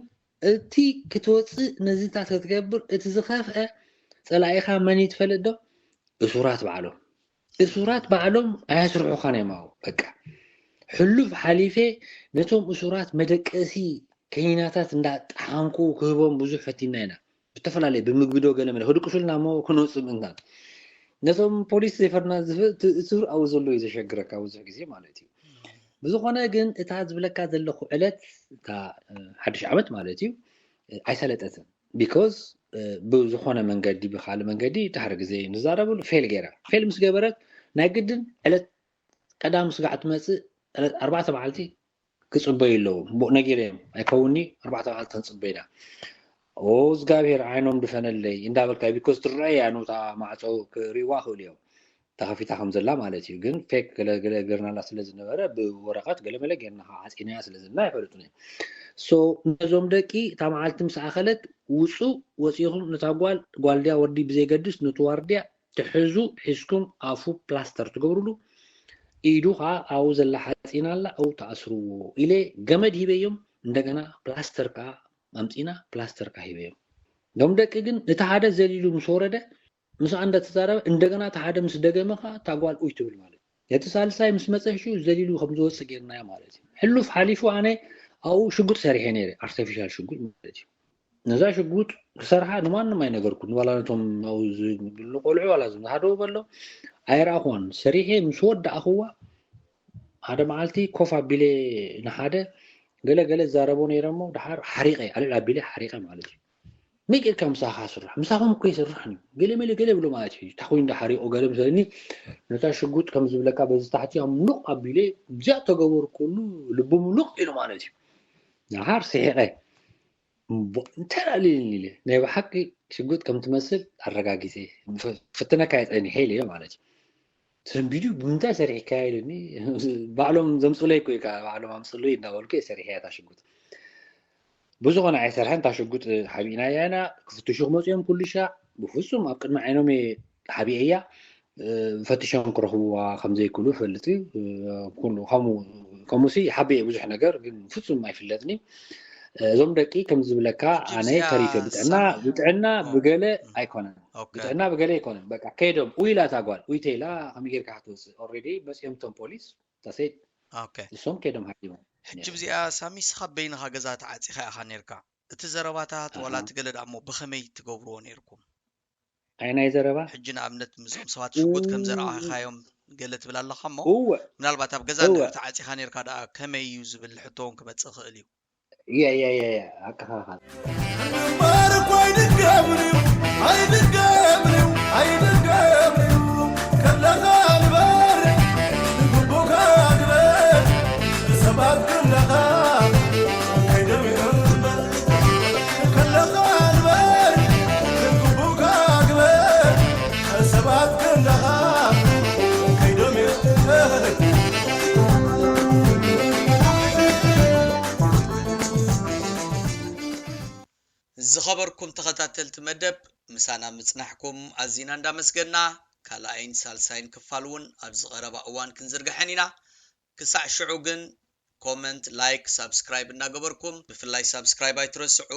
تي كتوصي نزيتا تتكبر اتزخافه صلايخا من يتفلدو اسورات بعلوم ايسرعو خاني ماو بقى حلوف حليفه نتوم اسورات مدقسي كيناتات اندا طحانكو كهبون بزح فتينانا بتفلالي بمغبدو غلمل هدقشلنا مو كنوص منان نتوم بوليس يفرنا اسور او زلو يزشغرك او زح غزي مالتي بزخونه جن اتاز بلكا زلخو علت تا حدش عمت مالتي ايسلطتن because بزخونه منغدي بخاله منغدي تحرق زي نزاربل فيل غيره فيل مس جبرت ناقدن علت قدام سقعت مص 4 معلتي كصبيلو بو نغيرم ايكوني 4 معلت تنصبينا او زغابير عينهم دفنلي اندابلكا because تريا انو تا معصو كريواخو ليو تخفيتا خمزلا مالتي ግን ፌክ ገለገለገርና ስለዝነበረ በወረቀት ገለመለ ገርና አጽኒያ ስለዝና ይፈልጡኝ ሶ ነዞም ደቂ ታማዓልት ምሳኸለት ውጹ ወጽይኹም ነታጓል ጓልዲያ ወርዲ ብዘይገድስ ነትዋርዲያ ትሕዙ ሒስኩም አፉ ፕላስተር ትገብሩሉ ኢዱኻ አው ዘላ ሓጺናላ አው ታስሩዎ ኢለ ገመድ ሂበዮም እንደገና ፕላስተር ካ አምጪና ፕላስተር ካ ሂበዮም ዶም ደቂ ግን ነታሃደ ዘሊሉ ምሶረደ مس عند تزارب እንደገና ተሐደ ምስ ደገመኻ ታጓል ኡይ ትብል ማለት የተሳልሳይ ምስ መጽሕሹ ዘሊሉ ከምዞ ወጽጌርና ያ ማለት ሕሉፍ ሓሊፉ አነ አው ሽጉጥ ሰሪሄ ነሪ አርቲፊሻል ሽጉጥ ማለት ነዛ ሽጉጥ ሰርሃ ንማንም አይነገርኩ ንባላነቶም አው ዝብሉ ቆልዑ ወላ ዝሃዶ በሎ አይራኹን ሰሪሄ ምስ ወዳ አኹዋ ሓደ ማዓልቲ ኮፋ ቢሌ ንሓደ ገለ ገለ ዛረቦ ነይረሞ ድሓር ሓሪቀ አለላ ቢሌ ሓሪቀ ማለት ميك كم مساحة سرح مساحهم كويس سرحني قلي بلو ما أشي تحوين ده حريق وقلي مثلني نتاش شقوت كم زبلكا بس تحتي هم نق أبيلي بزاع تجور كله لبوم نق إلى ما نجي نهار سيرة ترى لي نبي حكي شقوت كم تمثل الرجاجي سي فتنا كايت أني حيلي ما نجي سنبيدو بمنتهى سريع كايلني بعلم زمسولي كويكا بعلم أمسولي نقول كي سريع هذا شقوت بزغنا عسرهن تاشقوت حبينا يانا فتشوخ موسيهم كل شيء بفسهم أبقى مع إنهم حبيعية فتشون كرهوا خمسة كله فلتي كله خموسي حبي بزح نجار فسهم ما يفلتني زم دقي كم زبلكا أنا كريفة بتعنا بقلة أيقونة بتعنا بقلة أيقونة بقى كيدم ويلا تقول ويتلا هم يجير كحتوس already بس يوم توم بوليس تسيد سوم كيدم حكيم حجب زيا سامي سخب بين هاجزات عاتي خا خانيركا تزرباتات ولا تقلد عمو بخمي تقبروا نيركم أين يزربا حجنا أمنت مزوم سوات شقود كم زرعها خايم قلت بلا الله خمو من البات بجزات تعاتي خانيركا دا كم يوز بالحطون كم تسخليو يا هكا بارك وين القبر عيد القبر عيد القبر كلا غالبار بوك غالبار سبب كلها عيد القبر كلا غالبار بوك غالبار سبب كلها عيد القبر زخبركم تخطاتلت مدب مسانا مصنحكم ازينا اندامسغنا كالاين سالساين كفالون ابز غربا اوان كنزرغحنينا كسع شعوغن كومنت لايك سبسكرايب እናገበርኩም بفلاي سبسكرايب አይትረስዑ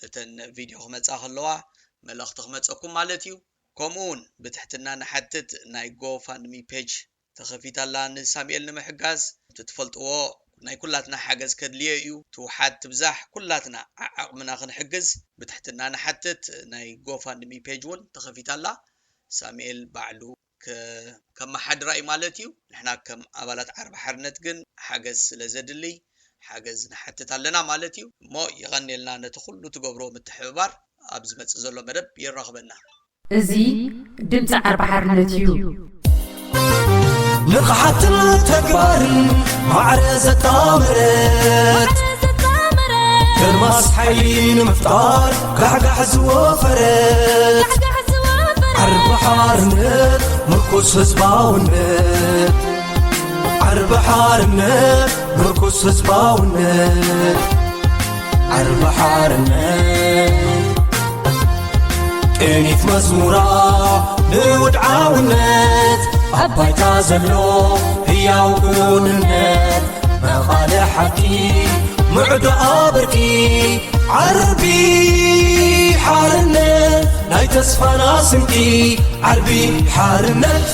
እተን ቪዲዮ خمصا خلوا ملخت خمصكم مالتيو كومون بتحتنا نحتت ناي جو فاندمي بيج تخفيتالا نساميل نمحጋዝ تتفلطو ناي كلاتنا حاجز كدليو توحد تبزح كلاتنا عقمنا خنحجز بتحتنا نحتت ناي جوفاندمي بيجون تخفيتالا ساميل بعلو كم حد رأي مالتيو نحنا كم أبلات عرب حرنت جن حاجز لزدلي حاجز نحتت لنا مالتيو ما يغني لنا نتخلو تجبرو متحبار أبز متزلو مرب يرغبنا زي دمت عرب حرنتيو نقحتنا تكبر معرزة طامرت كرماس حيين مفتار قحقح زوفرت عرب حارنت مركوس هزباونت عرب حارنت مركوس هزباونت عرب حارنت كنيت مزمورة نود عاونت أباي تازلو هياو قوننت مقال حكي معد أبركي عربي حارنت ناي تصفى ناسمكي عربي حارنت